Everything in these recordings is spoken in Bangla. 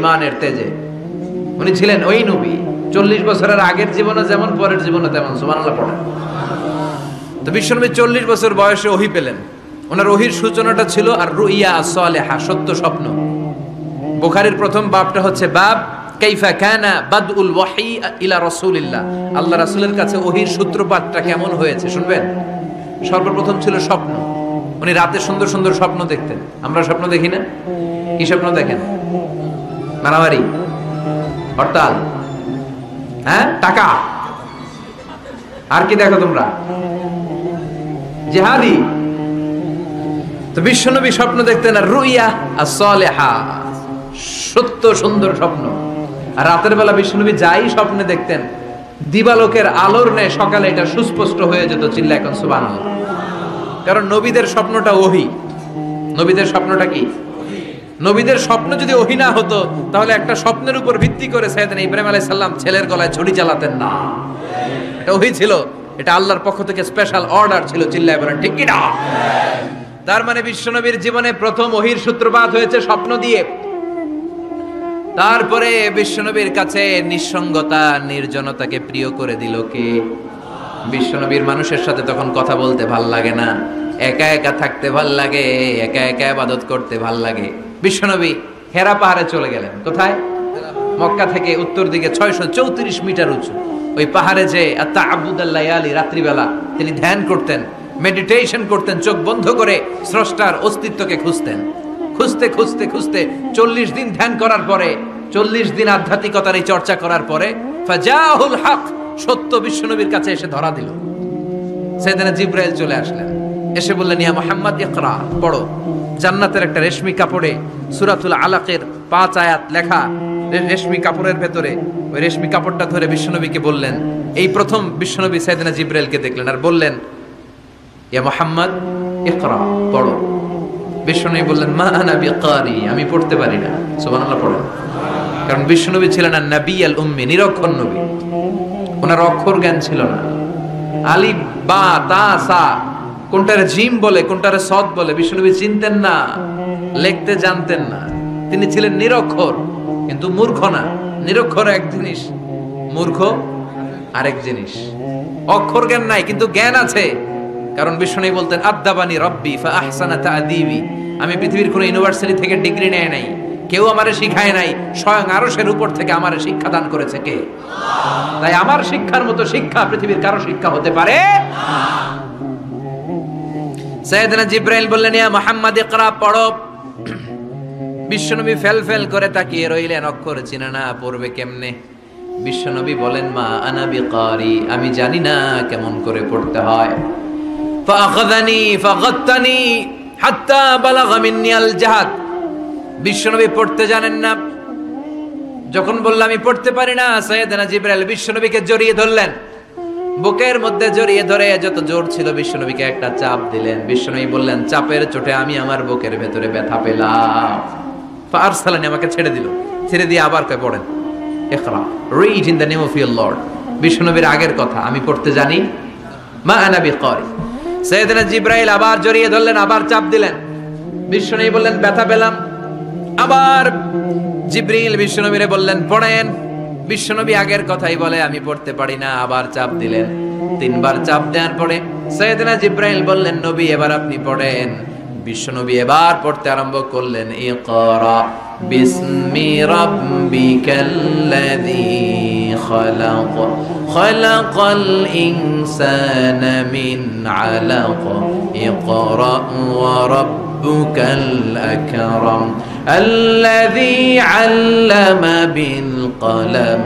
ইমানের তেজে উনি ছিলেন ওই নবী। 40 বছরের আগের জীবনে যেমন পরের জীবনে তেমন। সুবহানাল্লাহ পড়েন। তো বিশ্বনবী 40 বছর বয়সে ওহী পেলেন। ওনার ওহীর সূচনাটা ছিল আর রুইয়া আস-সালেহা, সত্য স্বপ্ন। বুখারীর প্রথম বাবটা হচ্ছে বাব কাইফা কানা বাদউল ওয়াহী ইলা রাসূলিল্লাহ। আল্লাহ রাসূলের কাছে ওহীর সূত্রপাতটা কেমন হয়েছে শুনবেন। সর্বপ্রথম ছিল স্বপ্ন। উনি রাতে সুন্দর সুন্দর স্বপ্ন দেখতেন। আমরা স্বপ্ন দেখি না? কি স্বপ্ন দেখেন? মারামারি, হরতাল, হ্যাঁ, টাকা, আর কি দেখো তোমরা? জিহাদি। তো বিশ্বনবী স্বপ্ন দেখতেন আর রুইয়া আস-সালেহা, সত্য সুন্দর স্বপ্ন। আর রাতের বেলা বিশ্বনবী যাই স্বপ্নে দেখতেন দিবালোকের আলোর ন্যায় সকালে এটা সুস্পষ্ট হয়ে যেত। চিল্লা এখন সুবহানাল্লাহ। কারণ নবীদের স্বপ্নটা ওহী। নবীদের স্বপ্নটা কি? নবীদের স্বপ্ন যদি ওহী না হতো তাহলে একটা স্বপ্নের উপর ভিত্তি করে সাইয়েদনা ইব্রাহিম আলাইহিস সালাম ছেলের গলায় ছুরি চালাতেন না। এটা ওহী ছিল, এটা আল্লাহর পক্ষ থেকে স্পেশাল অর্ডার ছিল। চিল্লায় বলেন ঠিক কি না? তার মানে বিশ্বনবীর জীবনে প্রথম ওহীর সূত্রপাত হয়েছে স্বপ্ন দিয়ে। তারপরে বিশ্বনবীর কাছে নিঃসঙ্গতা, নির্জনতাকে প্রিয় করে দিল কে? বিশ্বনবীর মানুষের সাথে তখন কথা বলতে ভাল লাগে না, একা একা থাকতে ভাল লাগে, একা একা ইবাদত করতে ভাল লাগে। বিশ্বনবী হেরা পাহাড়ে চলে গেলেন। কোথায়? মক্কা থেকে উত্তর দিকে 634 মিটার উঁচু ওই পাহাড়ে যে তাআব্বুদাল লায়ালি, রাত্রিবেলা তিনি ধ্যান করতেন, মেডিটেশন করতেন, চোখ বন্ধ করে স্রষ্টার অস্তিত্বকে খুঁজতেন। খুঁজতে খুঁজতে খুঁজতে 40 দিন ধ্যান করার পরে, 40 দিন আধ্যাত্মিকতার এই চর্চা করার পরে ফাজাহুল হক, সত্য বিশ্বনবীর কাছে এসে ধরা দিল। সাইয়েদনা জিবরাইল চলে আসলেন, এসে বললেন ইয়া মুহাম্মদ ইকরা, পড়ো। জান্নাতের একটা রেশমি কাপড়ে সূরাতুল আলাকের 5 আয়াত লেখা, রেশমি কাপড়ের ভেতরে ওই রেশমি কাপড়টা ধরে বিশ্বনবীকে বললেন। এই প্রথম বিশ্বনবী সাইয়েদনা জিবরাইলকে দেখলেন আর বললেন ইয়া মুহাম্মদ ইকরা, পড়ো। বিশ্বনবী বললেন মা আনা বিকারি, আমি পড়তে পারি না। সুবহানাল্লাহ পড়েন। কারণ বিশ্বনবী ছিলেন আর নবী আল উম্মি, নিরক্ষর নবী। ওনার অক্ষর জ্ঞান ছিল না। আলিফ বা তা সা কোনটারে জিম বলে কোনটারে সদ বলে বিশ্বনবী চিনতেন না, লিখতে জানতেন না। তিনি ছিলেন নিরক্ষর, কিন্তু মূর্খ না। নিরক্ষর এক জিনিস, মূর্খ আরেক জিনিস। অক্ষর জ্ঞান নাই কিন্তু জ্ঞান আছে। কারণ বিশ্বনবী বলতেন আদ্দাবানি রব্বি ফা আহসানা তা'দীবি, আমি পৃথিবীর কোন ইউনিভার্সিটি থেকে ডিগ্রি নেয় নাই, কেউ আমারে শিখায় নাই, স্বয়ং আরশের উপর থেকে আমারে শিক্ষা দান করেছে কে? তাই আমার শিক্ষার মতো শিক্ষা পৃথিবীর কারো শিক্ষা হতে পারে না। সাইয়েদনা জিবরাইল বললেন ইয়া মুহাম্মদ ইকরা, পড়ো। বিশ্বনবী ফেল ফেল করে তাকিয়ে রইলেন, অক্ষর চিনে না, পড়বে কেমনে? বিশ্বনবী বলেন মা আনা বিকারি, আমি জানি না কেমন করে পড়তে হয়। ফাআখাযানি ফাগাত্তানি হাত্তা বালাগা মিন্নি আল জাহাদ। বিশ্বনবী পড়তে জানেন না। যখন বললাম আমি পড়তে পারি না, সাইয়েদনা জিবরাইল বিশ্বনবীকে জড়িয়ে ধরলেন, বুকের মধ্যে জড়িয়ে ধরে যত জোর ছিল বিশ্বনবীকে একটা চাপ দিলেন। বিশ্বনবী বললেন চাপের চোটে আমি আমার বুকের ভেতরে ব্যথা পেলাম। ফারসালানি, আমাকে ছেড়ে দিল। ছেড়ে দিয়ে আবার কয় পড়েন ইকরা, read in the name of your Lord. বিশ্বনবীর আগের কথা, আমি পড়তে জানি, মা আনা বিকারি। সাইয়েদনা জিবরাইল আবার জড়িয়ে ধরলেন, আবার চাপ দিলেন। বিশ্বনবী বললেন ব্যথা পেলাম। আবার জিবরিল বিশ্বনবীরে বললেন পড়েন। বিশ্বনবী আগের কথাই বলে আমি পড়তে পারি না, আবার চাপ দিলেন। 3 বার চাপ দেওয়ার পরে সাইয়েদনা জিবরাইল বললেন নবী এবার আপনি পড়েন। বিশ্বনবী এবার পড়তে আরম্ভ করলেন ইকরা বিসমি রাব্বিকাল্লাযী খালাক খালাকাল ইনসানা মিন আলাক ইকরা ওয়া রাব্বুকাল আকরাম الذي علم بالقلم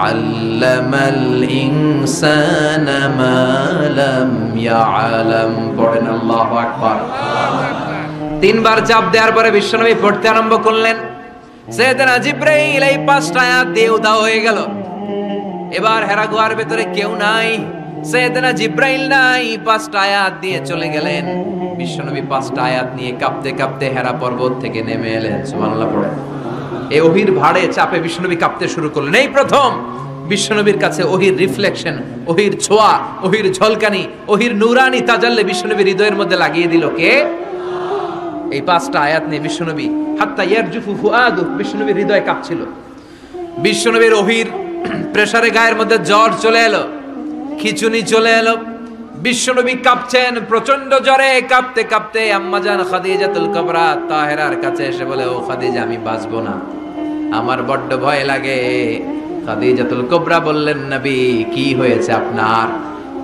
علم الإنسان ما لم يعلم। পড়েন আল্লাহু আকবার। 3 বার চাপ দেওয়ার পরে বিশ্বনবী পড়তে আরম্ভ করলেন। সাইয়েদনা জিবরাইল এই 5টা আয়াত দিয়ে উধাও হয়ে গেল। এবার হেরা গুহার ভেতরে কেউ নাই, সাইয়েদনা জিবরাইল নাই, 5টা আয়াত দিয়ে চলে গেলেন। বিশ্বনবী 5টা আয়াত নিয়ে কাঁপতে কাঁপতে হেরা পর্বত থেকে নেমে এলেন। সুবহানাল্লাহ পড়েন। এই ওহীর ভাড়ে চাপে বিশ্বনবী কাঁপতে শুরু করলেন। এই প্রথম বিশ্বনবীর কাছে ওহীর রিফ্লেকশন, ওহীর ছোঁয়া, ওহীর ঝলকানি, ওহীর নূরানি তাজাল্লি বিশ্বনবীর হৃদয়ের মধ্যে লাগিয়ে দিল কে? এই 5টা আয়াত নিয়ে বিশ্বনবী হাত্তা ইয়ারজুফু ফুআদু, বিশ্বনবীর হৃদয় কাঁপছিল। বিশ্বনবীর ওহির প্রেসারে গায়ের মধ্যে জ্বর চলে এলো, খিচুনি চলে এলো, বিশ্বনবী কাঁপছেন প্রচন্ড জ্বরে। কাঁপতে কাঁপতে আম্মাজান খাদিজাতুল কুবরা তাহেরার কাছে এসে বলে, ও খাদিজা, আমি বাঁচবো না, আমার বড্ড ভয় লাগে। খাদিজাতুল কুবরা বললেন, নবী কি হয়েছে আপনার,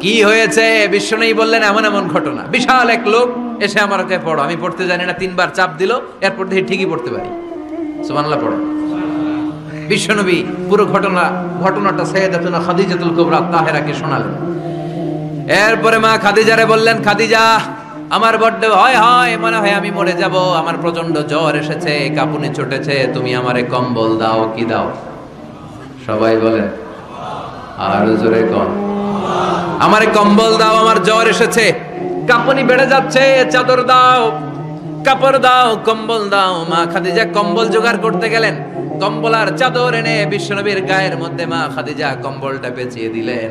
কি হয়েছে? বিশ্বনবী বললেন, এমন এমন ঘটনা। বিশাল এক লোক এসে আমার কাছে পড়ো, আমি পড়তে জানি না, 3বার চাপ দিল, এরপর দেখি ঠিকই পড়তে পারি। সুবহানাল্লাহ পড়ো। বিশ্বনবী পুরো ঘটনাটা সাইয়্যিদাতুনা খাদিজাতুল কুবরা তাহেরাকে শোনালেন। এরপরে মা খাদিজারে বললেন, খাদিজা, আমার বড্ড ভয় হয়, মনে হয় আমি মরে যাব, আমার প্রচন্ড জ্বর এসেছে, কাঁপুনি ছুটেছে, তুমি আমারে কম্বল দাও। কি দাও? সবাই বলেন, আর জোরে কোন, আমারে কম্বল দাও, আমার জ্বর এসেছে, কাঁপুনি বেড়ে যাচ্ছে, চাদর দাও, কাপড় দাও, কম্বল দাও। মা খাদিজা কম্বল জোগাড় করতে গেলেন, কম্বল আর চাদর এনে বিশ্বনবীর গায়ের মধ্যে মা খাদিজা কম্বলটা পেঁচিয়ে দিলেন।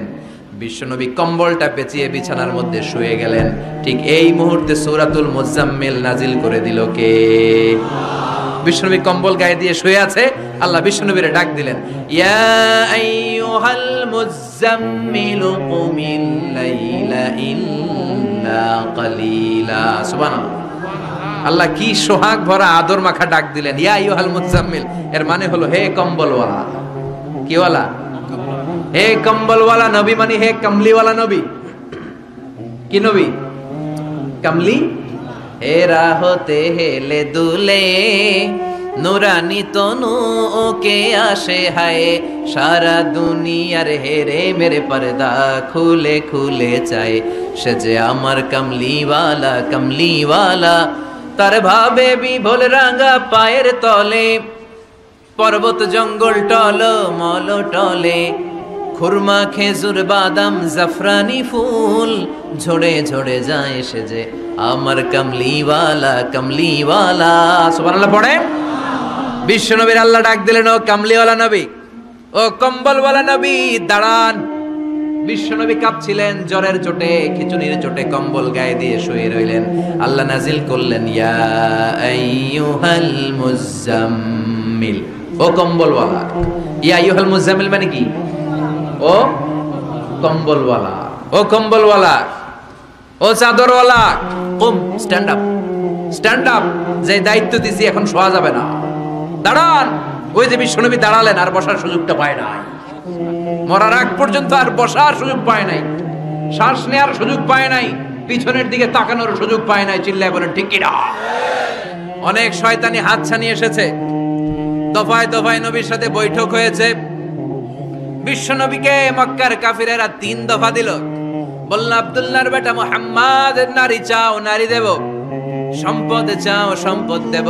বিশ্বনবী কম্বলটা পেঁচিয়ে বিছানার মধ্যে শুয়ে গেলেন। ঠিক এই মুহূর্তে সূরাতুল মুজাম্মিল নাজিল করে দিল কে? বিশ্বনবী কম্বল গায়ে দিয়ে শুয়ে আছে, আল্লাহ বিশ্বনবীরে ডাক দিলেন, ইয়া আইয়ুহাল মুজাম্মিল কুমিল লাইলা ইল্লা কালিলা। সুবহানাল্লাহ। আল্লাহ কি সোহাগ ভরা আদর মাখা ডাক দিলেন, ইয়া আইয়ুহাল মুজাম্মিল। এর মানে হলো, হে কম্বলওয়ালা। কি ওয়ালা? হে কম্বলওয়ালা নবী, মানে হে কমলিওয়ালা নবী। কি নবী? কমলি। হে রাহতে হেলে দুলে নুরানি তনু ওকে আসে হায়, সারা দুনিয়ার হেরে মেরে পর্দা খুলে খুলে চায়, সে যে আমার কমলিওয়ালা কমলিওয়ালা। তার ভাবে বিভোল রাঙা পায়ের তলে, পর্বত জঙ্গল টল মল টলে, খুরমা খেজুর বাদাম জাফরানি ফুল ঝরে ঝরে যায়, সে যে আমার কমলিওয়ালা কমলিওয়ালা। সুবহানাল্লাহ পড়ে। বিশ্বনবীর আল্লাহ ডাক দিলেন, ও কমলিওয়ালা নবী, ও কম্বলওয়ালা নবী, দাঁড়ান। বিশ্বনবী কাঁপছিলেন জ্বরের চোটে, খিচুনির চোটে, কম্বল গায়ে দিয়ে শুয়ে রইলেন। আল্লাহ নাজিল করলেন, ইয়া আইয়ুহাল মুজাম্মিল, ও কম্বলওয়ালা। ইয়া আইয়ুহাল মুজাম্মিল মানে কি? ও কম্বলওয়ালা, ও কম্বলওয়ালা, ও চাদরওয়ালা, কুম, স্ট্যান্ড আপ, স্ট্যান্ড আপ। যে দায়িত্ব দিছি এখন শোয়া যাবে না, দাঁড়ান। ওই যে বিশ্বনবী দাঁড়ালেন, আর বসার সুযোগটা পায় নাই। মরার আগ পর্যন্ত আর বসার সুযোগ পায় নাই, শ্বাস নেওয়ার সুযোগ পায় নাই, পিছনের দিকে তাকানোর সুযোগ পায় নাই। চিল্লায় বলেন ঠিক কিনা? অনেক শয়তানি হাতছানি এসেছে, দফায় দফায় নবীর সাথে বৈঠক হয়েছে। বিশ্বনবীকে মক্কার কাফিরেরা 3 দফা দিল। বলল, আব্দুল্লাহর বেটা মুহাম্মদ, নারী চাও নারী দেব, সম্পদ চাও সম্পদ দেব,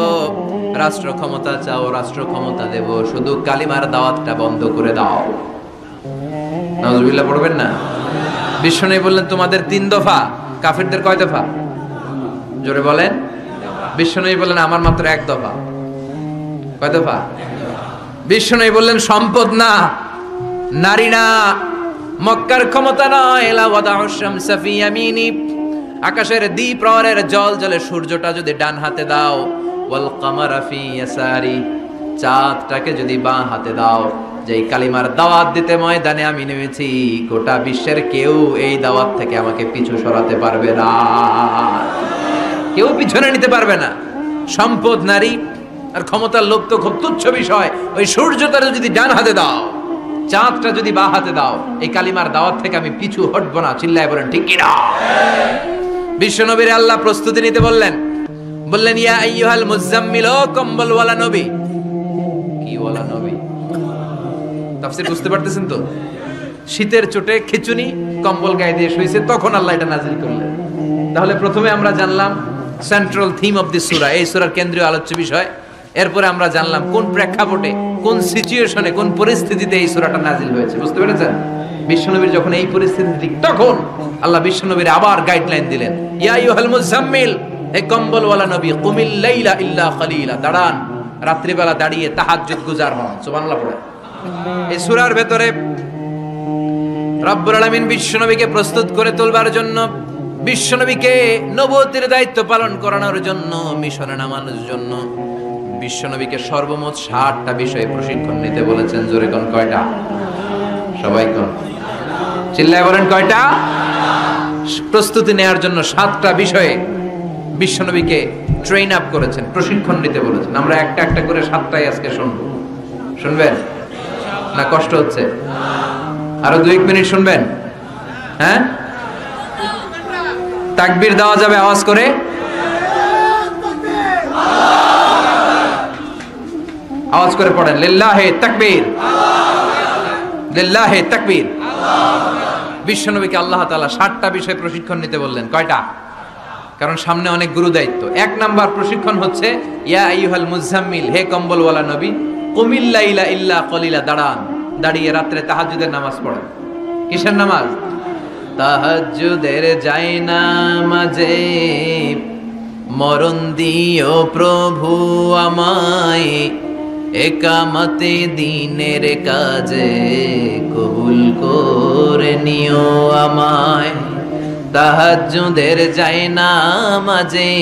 রাষ্ট্র ক্ষমতা চাও রাষ্ট্র ক্ষমতা দেব, শুধু কালিমার দাওয়াতটা বন্ধ করে দাও। নাউজুবিল্লাহ পড়বেন না? বিশ্বনবী বললেন, তোমাদের 3 দফা, কাফিরদের কয় দফা? জোরে বলেন। বিশ্বনবী বললেন, আমার মাত্র 1 দফা। কয় দফা? বিশ্বনবী বললেন, সম্পদ না, নারী না, মক্কার ক্ষমতা নয়, লা ওয়াদাউ শামসা ফি ইয়ামিনি, আকাশের দ্বিপ্রহরের জল জলে সূর্যটা যদি ডান হাতে দাও, ওয়াল কামারা ফি ইয়াসারি, চাঁদটাকে যদি বাঁ হাতে দাও, যেই কালিমার দাওয়াত দিতে ময়দানে আমি নেমেছি, গোটা বিশ্বের কেউ এই দাওয়াত থেকে আমাকে পিছু সরাতে পারবে না, কেউ পিছনে নিতে পারবে না। সম্পদ, নারী আর ক্ষমতার লোভ তো খুব তুচ্ছ বিষয়। ওই সূর্যটা যদি ডান হাতে দাও, চাঁদটা যদি বাঁ হাতে দাও, এই কালিমার দাওয়াত থেকে আমি পিছু হটবো না। চিল্লায় বলেন ঠিক কিনা? বিশ্বনবীর আল্লাহ প্রস্তুতি নিতে বললেন, বললেন, ইয়া আইয়ুহাল মুজাম্মিল, ও কম্বলওয়ালা নবী। কি ওয়ালা নবী? তাফসীর বুঝতে পারতেছেন তো? শীতের চোটে খিচুনি, কম্বল গায়ে দিয়ে শুয়েছে, তখন আল্লাহ এটা নাজিল করলেন। তাহলে প্রথমে আমরা জানলাম সেন্ট্রাল থিম অফ দিস সূরা, এই সূরার কেন্দ্রীয় আলোচ্য বিষয়। এরপরে আমরা জানলাম কোন প্রেক্ষাপটে, কোন সিচুয়েশনে, কোন পরিস্থিতিতে এই সূরাটা নাজিল হয়েছে। বুঝতে পেরেছেন? বিশ্বনবীর যখন এই পরিস্থিতি, তখন আল্লাহ বিশ্বনবীর আবার গাইডলাইন দিলেন, ইয়া আইয়ুহাল মুজাম্মিল, হে কম্বলওয়ালা নবী, কুমিল লাইলা ইল্লা কালিলা, দাঁড়ান, রাত্রিবেলা দাঁড়িয়ে তাহাজ্জুদ গুজার হন। সুবহানাল্লাহ পড়ে। এই সূরার ভেতরে রব্বুল আলামিন বিশ্বনবীকে প্রস্তুত করে তুলবার জন্য বিশ্বনবীকে নবুয়তের দায়িত্ব পালন করানোর জন্য, মিশনে নামানোর জন্য বিশ্বনবীকে সর্বমোট 60টা বিষয়ে প্রশিক্ষণ নিতে বলেছেন। জোরে কোন কয়টা? সবাই কোন চিল্লায় বলেন কয়টা? প্রস্তুতি নেওয়ার জন্য 7টা বিষয়ে বিশ্বনবীকে ট্রেন আপ করেছেন, প্রশিক্ষণ নিতে বলেছেন। আমরা একটা একটা করে 7টাই আজকে শুনবো। শুনবেন না? কষ্ট হচ্ছে? আরো 2 মিনিট শুনবেন? হ্যাঁ, তাকবীর দেওয়া যাবে আওয়াজ করে? আওয়াজ করে পড়েন, লিল্লাহে তাকবীর, লিল্লাহে তাকবীর। বিশ্বনবীকে আল্লাহ তাআলা 60টা বিষয় প্রশিক্ষণ নিতে বললেন। কয়টা? কারণ সামনে অনেক গুরু দায়িত্ব। 1 নাম্বার প্রশিক্ষণ হচ্ছে ইয়া আইয়ুহাল মুজাম্মিল, হে কম্বলওয়ালা নবী, কুমিল লাইলা ইল্লা কলিলা, দাঁড়িয়ে রাত্রে তাহাজ্জুদের নামাজ পড়েন। কিসের নামাজ? তাহাজ্জুদের জায়নামাজে মরণ দিও প্রভু আমায়, একামতে দিনের কাজে কবুল করে নিও আমায়। তাহাজ্জুদের জায়নামাজে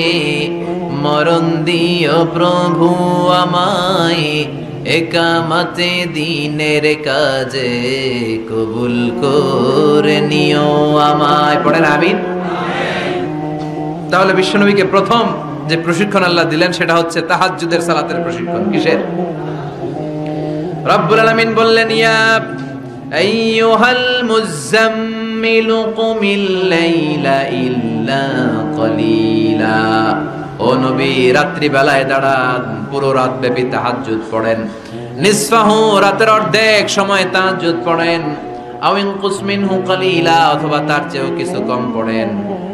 মরণ দিও প্রভু আমায়, একামতে দিনের কাজে কবুল করে নিও আমায়। পড়েন আমিন। তাহলে বিশ্বনবীকে প্রথম যে প্রশিক্ষণ আল্লাহ দিলেন সেটা হচ্ছে তাহাজ্জুদের সালাতের প্রশিক্ষণ। কিসের? রব্বুল আলামিন বললেন, ইয়া আইয়ুহাল মুজাম্মিল কুমিল লাইলা ইল্লা কলিলা, ও নবী রাত্রি বেলায় দাঁড়ান, পুরো রাত ব্যাপী তাহাজ্জুদ পড়েন। নিসফাহু, রাতের অর্ধেক সময় তাহাজ্জুদ পড়েন। আও ইনকুস মিনহু কলিলা, অথবা তার চেয়েও কিছু কম পড়েন।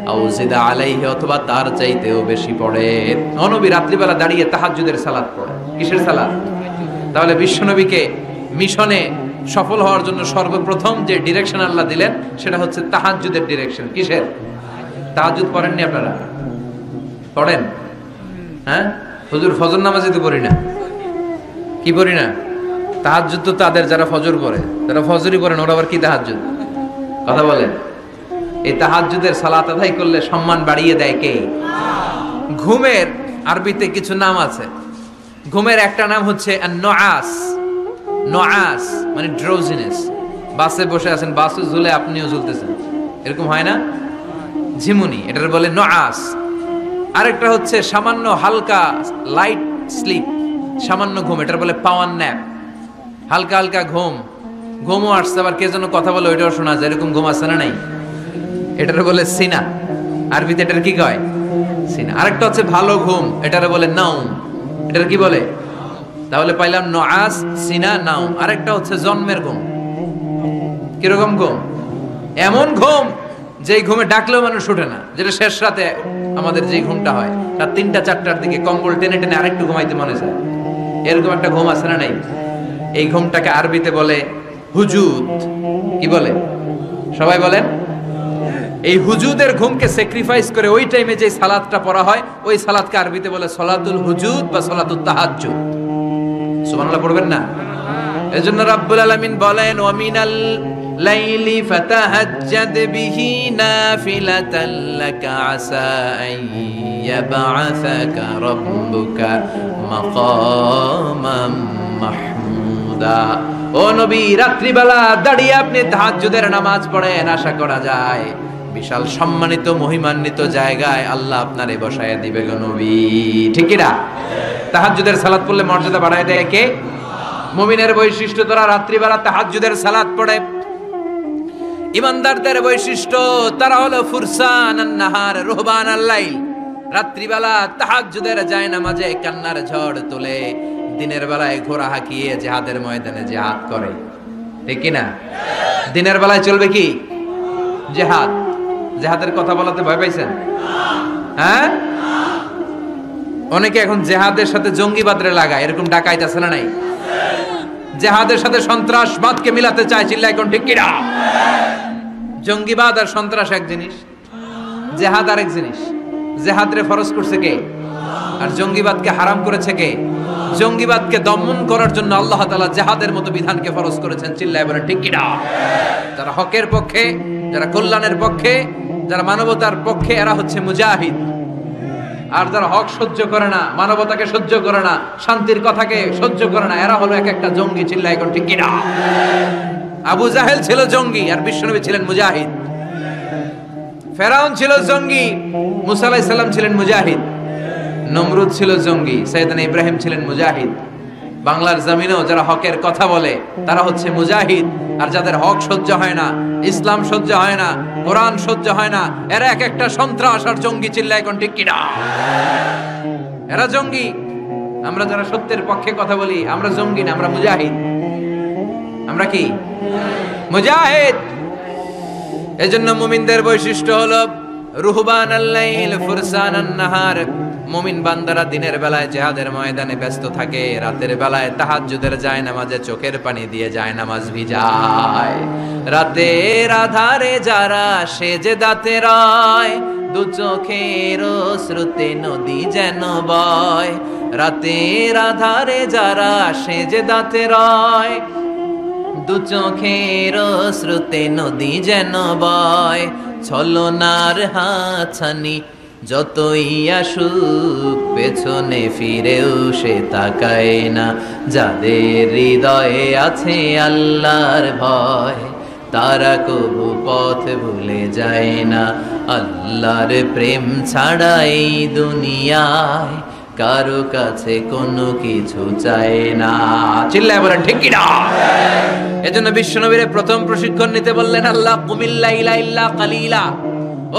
আও জিদা আলাইহি, অথবা তার চাইতেও বেশি পড়েন। ও নবী রাত্রিবেলা দাঁড়িয়ে তাহাজ্জুদের সালাত পড়েন। কিসের সালাত? তাহলে বিশ্বনবীকে মিশনে সফল হওয়ার জন্য সর্বপ্রথম যে ডিরেকশন আল্লাহ দিলেন সেটা হচ্ছে তাহাজ্জুদের ডিরেকশন। কিসের? তাহাজ্জুদ পড়েননি আপনারা? পড়েন? হ্যাঁ হুজুর, ফজর নামাজই তো পড়ি না। কি পড়ি না? তাহাজ্জুদ তো তাদের যারা ফজর পড়ে, যারা ফজরই পড়েন ওরা আবার কি তাহাজ্জুদ? কথা বলেন। এই তাহাজ্জুদের সালাত আদায় করলে সম্মান বাড়িয়ে দেয় কে? ঘুমের আরবিতে কিছু নাম আছে। ঘুমের একটা নাম হচ্ছে আন-নুআস। নুআস মানে ড্রোজিনেস। বাসে বসে আছেন, বাসে ঝুলে আপনিও ঝুলতেছেন, এরকম হয় না? ঝিমুনি, এটার বলে নুআস। আরেকটা হচ্ছে সামান্য হালকা লাইট স্লিপ, সামান্য ঘুম, এটার বলে পাওয়ার ন্যাপ। হালকা হালকা ঘুম, ঘুমও আসছে, আবার কে যেন কথা বলে ওইটাও শোনা যায়, এরকম ঘুম আসছে না? নাই, এটার বলে সিনা। আরবিতে এটার কি কয়? সিনা। আরেকটা হচ্ছে ভালো ঘুম, এটার বলে নাউম। এটার কি বলে? তাহলে পাইলাম নুআস, সিনা, নাউম। আরেকটা হচ্ছে জন্মের ঘুম। কিরকম ঘুম? এমন ঘুম যেই ঘুমে ডাকলেও মানুষ ওঠে না, যেটা শেষ রাতে আমাদের যে ঘুমটা হয়, রাত 3টা-4টার দিকে কম্বল টেনে টেনে আরেকটু ঘুমাইতে মনে চায়, এরকম একটা ঘুম আছে না? নাই। এই ঘুমটাকে আরবিতে বলে হুজুদ। কি বলে? সবাই বলেন। এই হুজুদের ঘুমকে স্যাক্রিফাইস করে ওই টাইমে যে সালাতটা পড়া হয়, ওই সালাতকে আরবিতে বলে সলাতুল হুজুদ বা সলাতুত তাহাজ্জুদ। সুবহানাল্লাহ পড়বেন না? এজন্য রাব্বুল আলামিন বলেন, ওয়া মিনাল লাইলি ফাতাহাজ্জাদ বিহি নাফিলাতাল লাকা আসা আন ইয়াবআসাকা রাব্বুকা মাকামাম মাহমুদা। ও নবী রাত্রিবেলা দাঁড়িয়ে আপনি তাহাজ্জুদের নামাজ পড়েন, আশা করা যায় বিশাল সম্মানিত মহিমান্বিত জায়গায় আল্লাহ আপনারে বসায় দিবে গো নবী। ঠিক কি না? তাহাজ্জুদের সালাত পড়লে মর্যাদা বাড়ায় দেয় কে? মুমিনের বৈশিষ্ট্য, তারা রাত্রিবেলা তাহাজ্জুদের সালাত পড়ে। ইমানদারদের বৈশিষ্ট্য, তারা হলো ফুরসানান নাহার রুহবানাল লাইল। রাত্রিবেলা তাহাজ্জুদের জায়নামাজে কান্নার ঝড় তোলে, দিনের বেলায় ঘোড়া হাঁকিয়ে জিহাদের ময়দানে জিহাদ করে। ঠিক কি না? দিনের বেলায় চলবে কি? জিহাদ। জিহাদের কথা বলাতে ভয় পাইছেন? হ্যাঁ, অনেকে এখন জিহাদের সাথে জঙ্গিবাদরে লাগায়, এরকম ডাকাইত আছে না? নাই। জিহাদের সাথে সন্ত্রাসবাদকে মিলাতে চায়, চিল্লায় কোন ঠিক কি না? জঙ্গিবাদ আর সন্ত্রাস এক জিনিস, জিহাদ আরেক জিনিস। জিহাদরে ফরজ করছে কে? আর জঙ্গিবাদকে হারাম করেছে কে? জঙ্গিবাদকে দমন করার জন্য আল্লাহ তাআলা জিহাদের মতো বিধানকে ফরজ করেছেন। চিল্লায় বলেন ঠিক কিনা? যারা হকের পক্ষে, যারা কল্যাণের পক্ষে, যারা মানবতার পক্ষে, এরা হচ্ছে মুজাহিদ। আর যারা হক সহ্য করে না, মানবতাকে সহ্য করে না, শান্তির কথাকে সহ্য করে না, এরা হলো এক একটা জঙ্গি। চিল্লায় এখন ঠিক কিনা? আবু জাহেল ছিল জঙ্গি আর বিশ্বনবী ছিলেন মুজাহিদ। ফেরাউন ছিল জঙ্গি, মুসা আলাইহিস সালাম ছিলেন মুজাহিদ। নমরুদ ছিল জঙ্গি, সাইয়েদনা ইব্রাহিম ছিলেন মুজাহিদ। বাংলার জমিনেও যারা হকের কথা বলে তারা হচ্ছে মুজাহিদ। আর যাদের হক সহ্য হয় না, ইসলাম সহ্য হয় না, কোরআন সহ্য হয় না, এরা এক একটা সন্ত্রাস আর জঙ্গি। চিল্লায় এখন ঠিক কিনা? এরা জঙ্গি। আমরা যারা সত্যের পক্ষে কথা বলি আমরা জঙ্গি না, আমরা মুজাহিদ। আমরা কি মুজাহিদ? এজন্য মুমিনদের বৈশিষ্ট্য হলো রুহবানাল লাইল ফুরসানান নাহার। মুমিন বান্দারা দিনের বেলায় জিহাদের ময়দানে ব্যস্ত থাকে, রাতের বেলায় তাহাজ্জুদের যায় নামাজে চোখের পানি দিয়ে যায় নামাজ ভিজায়। রাতের আধারে যারা সেজদাতে রয়, দু চোখের শ্রুতে নদী যেন বয়। রাতের আধারে যারা সেজদাতে রয়, দু চোখের শ্রুতে নদী যেন বয়। ছলনার হাতছানি যতই আসুক পেছনে ফিরেও সে তাকায় না। যাদের হৃদয়ে আছে আল্লাহর ভয়, তারা কবু পথ ভুলে যায় না। আল্লাহর প্রেম ছাড়া এই দুনিয়ায় কারো কাছে কোনো কিছু চায় না। চিল্লায় বলেন ঠিক কিনা? এজন্য বিশ্বনবীর প্রথম প্রশিক্ষণ নিতে বললেন আল্লাহ, কুমিল লাইলা ইল্লা কালিলা।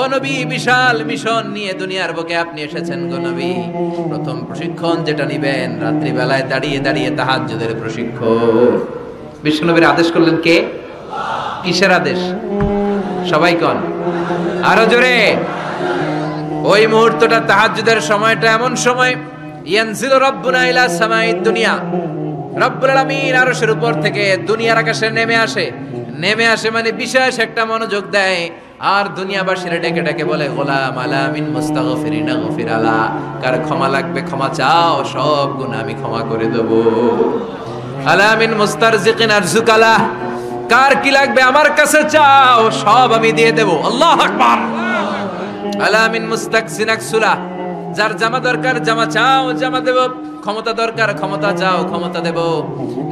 ও নবী, বিশাল মিশন নিয়ে দুনিয়ার বুকে আপনি এসেছেন গো নবী। প্রথম প্রশিক্ষণ যেটা নিবেন, রাত্রি বেলায় দাঁড়িয়ে দাঁড়িয়ে তাহাজ্জুদের প্রশিক্ষণ। বিশ্বনবীর আদেশ করলেন কে? কিসের আদেশ? সবাই কোন আরো জোরে। ওই মুহূর্তটা তাহাজ্জুদের সময়টা এমন সময়, ইয়ানজিলু রাব্বুনা ইলা সামাইদ দুনিয়া, রব্বুল আলামিন আরশের উপর থেকে দুনিয়ার আকাশে নেমে আসে। নেমে আসে মানে বিশেষ একটা মনোযোগ দেয়, আর দুনিয়াবাসীরা ডেকে ডেকে বলে, গোলাম আলা মিন মুস্তাগফিরিনা গফির আলা। কার ক্ষমা লাগবে ক্ষমা চাও, সব গুনাহ আমি ক্ষমা করে দেব। আলা মিন মুস্তারজিকিন আরজুকালা, কার কি লাগবে আমার কাছে চাও, সব আমি দিয়ে দেব। আল্লাহু আকবার। আলা মিন মুস্তাকসিন আকসুলা, যার জামা দরকার জামা চাও জামা দেব, ক্ষমতা দরকার ক্ষমতা চাও ক্ষমতা দেব,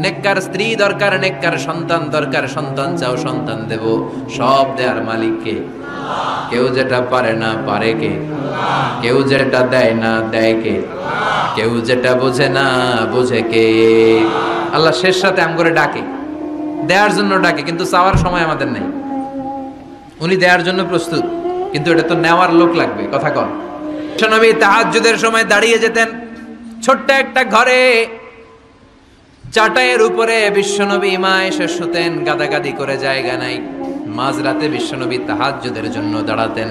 নেককার স্ত্রী দরকার নেককার সন্তান দরকার সন্তান চাও সন্তান দেব। সব দেয়ার মালিক কে? কেউ যেটা পারে না পারে কে? কেউ যেটা দেয় না দেয় কে? কেউ যেটা বোঝে না বোঝে কে? আল্লাহ শেষ রাতে আম করে ডাকে, দেওয়ার জন্য ডাকে, কিন্তু চাওয়ার সময় আমাদের নেই। উনি দেওয়ার জন্য প্রস্তুত, কিন্তু এটা তো নেওয়ার লোক লাগবে। কথা কন। নবী তাহাজ্জুদের সময় দাঁড়িয়ে যেতেন ছোট্ট একটা ঘরে, চাটাইয়ের উপরে বিশ্বনবী মা এসে শুতেন, গাদাগাদি করে জায়গা নাই। মাঝরাতে বিশ্বনবী তাহাজ্জুদের জন্য দাঁড়াতেন,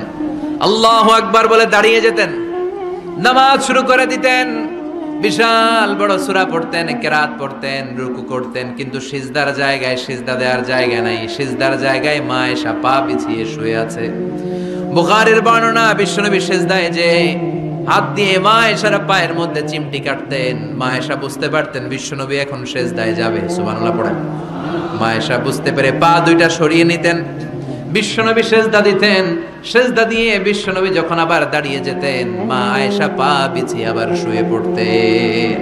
আল্লাহু আকবার বলে দাঁড়িয়ে যেতেন, নামাজ শুরু করে দিতেন। বিশাল বড় সূরা পড়তেন, কেরাত পড়তেন, রুকু করতেন, কিন্তু সিজদার জায়গায় সিজদা দেওয়ার জায়গা নাই। সিজদার জায়গায় মা এসে পা বিছিয়ে শুয়ে আছে। বুখারীর বর্ণনা, বিশ্বনবী সিজদায় যে হাত দিয়ে মা এসার পায়ের মধ্যে চিমটি কাটতেন। মা এসা বুঝতে পারতেন বিশ্বনবী এখন সিজদায় যাবে। সুবহানাল্লাহ পড়েন। মা এসা বুঝতে পেরে পা দুইটা সরিয়ে নিতেন, বিশ্বনবী সিজদা দিতেন। সিজদা দিয়ে বিশ্বনবী যখন আবার দাঁড়িয়ে যেতেন, মা আয়েশা পা বিছিয়ে আবার শুয়ে পড়তেন।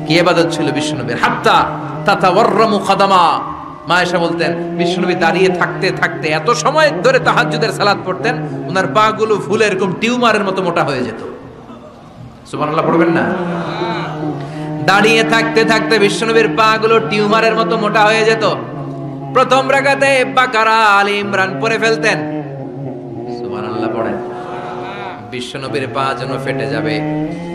কি ইবাদত ছিল বিশ্বনবীর! হাত্তা তাতাওয়াররামু খাদামা। মা আয়েশা বলতেন বিশ্বনবী দাঁড়িয়ে থাকতে থাকতে এত সময় ধরে তাহাজ্জুদের সালাত পড়তেন, ওনার পা গুলো ফুলে এরকম টিউমারের মতো মোটা হয়ে যেত। সুবহানাল্লাহ পড়বেন না? দাঁড়িয়ে থাকতে থাকতে বিশ্বনবীর পা গুলো টিউমারের মতো মোটা হয়ে যেত। প্রথম রাকাতে বাকারা আলে ইমরান পড়ে ফেলতেন। সুবহানাল্লাহ পড়েন। বিশ্বনবীর পা যেন ফেটে যাবে,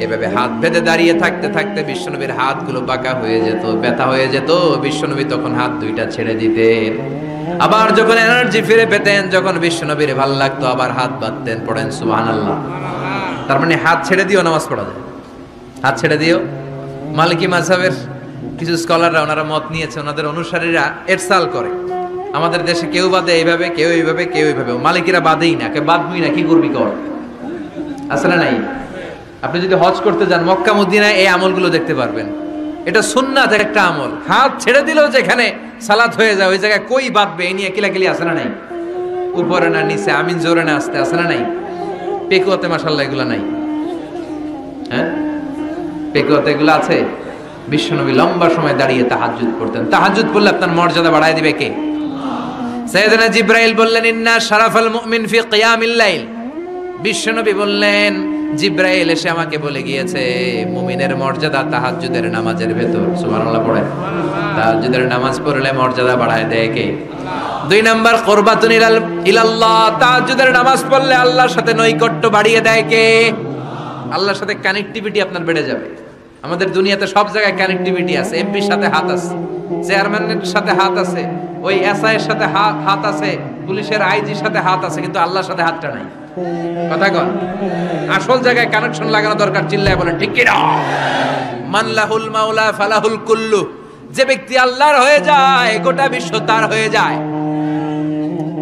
এভাবে হাত বেঁধে দাঁড়িয়ে থাকতে থাকতে বিশ্বনবীর হাতগুলো বাঁকা হয়ে যেত, ব্যথা হয়ে যেত। বিশ্বনবী তখন হাত দুইটা ছেড়ে দিতেন। আবার যখন এনার্জি ফিরে পেতেন, যখন বিশ্বনবীর ভালো লাগতো আবার হাত বাঁধতেন। পড়েন সুবহানাল্লাহ। তার মানে হাত ছেড়ে দিও নামাজ পড়া যায়, হাত ছেড়ে দিও। মালিকি মাযহাবের কিছু স্কলাররা ওনারা মত নিয়েছে, ওনাদের অনুসারীরা এরসাল করে। আমাদের দেশে কেউ বাদে এইভাবে, কেউ এইভাবে, কেউ এইভাবে। মালিকিরা বাদেই না, কে বাদবি না, কি করবি কর, আছে না নাই? আপনি যদি হজ করতে যান মক্কা মদিনায় এই আমলগুলো দেখতে পারবেন। এটা সুন্নাতের একটা আমল। হাত ছেড়ে দিলেও যেখানে সালাত হয়ে যায় ওই জায়গায় কই বাঁধবে এই নিয়ে কিলাকিলি আছে না নাই? উপরে না নিচে, আমিন জোরে না আসতে আছে না নাই? পেকুয়াতে মাশাআল্লাহ এগুলো নাই। হ্যাঁ, পেকুয়াতে এগুলো আছে। বিশ্বনবী লম্বা সময় দাঁড়িয়ে তাহাজ্জুদ পড়তেন। তাহাজ্জুদ পড়লে আপনার মর্যাদা বাড়ায় দিবে কে? সাইয়েদনা জিবরাইল বললেন ইন্না শারাফাল মুমিন ফি কিয়ামিল লাইল। বিশ্বনবী বললেন জিবরাইল এসে আমাকে বলে গিয়েছে মুমিনের মর্যাদা তাহাজ্জুদের নামাজের ভেতর। সুবহানাল্লাহ পড়ে। তাহাজ্জুদের নামাজ পড়লে মর্যাদা বাড়ায় দেয় কে? 2 নাম্বার কুরবাতুন ইলাল্লাহ। তাহাজ্জুদের নামাজ পড়লে আল্লাহর সাথে নৈকট্য বাড়িয়ে দেয় কে? আল্লাহর সাথে কানেক্টিভিটি আপনার বেড়ে যাবে। আমাদের দুনিয়াতে সব জায়গায় কানেক্টিভিটি আছে। এমপির সাথে হাত আছে, চেয়ারম্যানের সাথে হাত আছে, ওই এসআই এর সাথে হাত আছে, পুলিশের আইজির সাথে হাত আছে, কিন্তু আল্লাহর সাথে হাতটা নাই। কথা কন, আসল জায়গায় কানেকশন লাগানো দরকার। চিল্লায় বলেন ঠিক কি না? মান লাহুল মাওলা ফালাহুল কুল্লু। যে ব্যক্তি আল্লাহর হয়ে যায় গোটা বিশ্ব তার হয়ে যায়।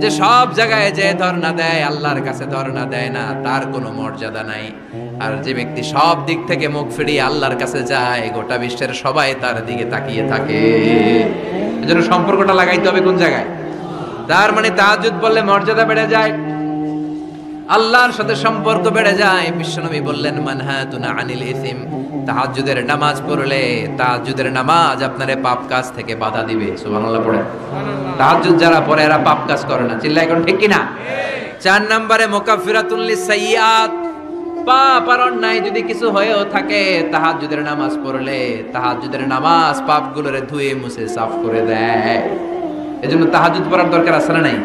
যে সব জায়গায় যে ধর্ণা দেয় আল্লাহর কাছে ধর্ণা দেয় না তার কোনো মর্যাদা নাই। আর যে ব্যক্তি সব দিক থেকে মুখ ফিরিয়ে আল্লাহর কাছে যায় গোটা বিশ্বের সবাই তার দিকে তাকিয়ে থাকে। এজন্য সম্পর্কটা লাগাইতে হবে কোন জায়গায়? তার মানে তাহাজ্জুদ পড়লে মর্যাদা বেড়ে যায়, আল্লাহর সাথে সম্পর্ক বেড়ে যায়। বিশ্বনবী বললেন মানহাতুনা আনিল ইসিম। তাহাজ্জুদের নামাজ পড়লে তাহাজ্জুদের নামাজ আপনারে পাপ কাজ থেকে বাধা দিবে। সুবহানাল্লাহ পড়ে। তাহাজ্জুদ যারা পড়ে এরা পাপ কাজ করে না। চিল্লায় কোন ঠিক কি না? 4 নম্বরে মুকাফফিরাতুল লিসাইয়্যাত। পাপ আর অন্যায় যদি কিছু হয়েও থাকে তাহাজ্জুদের নামাজ পড়লে তাহাজ্জুদের নামাজ পাপগুলোরে ধুয়ে মুছে সাফ করে দেয়। এজন্য তাহাজ্জুদ পড়ার দরকার আছে না নাই?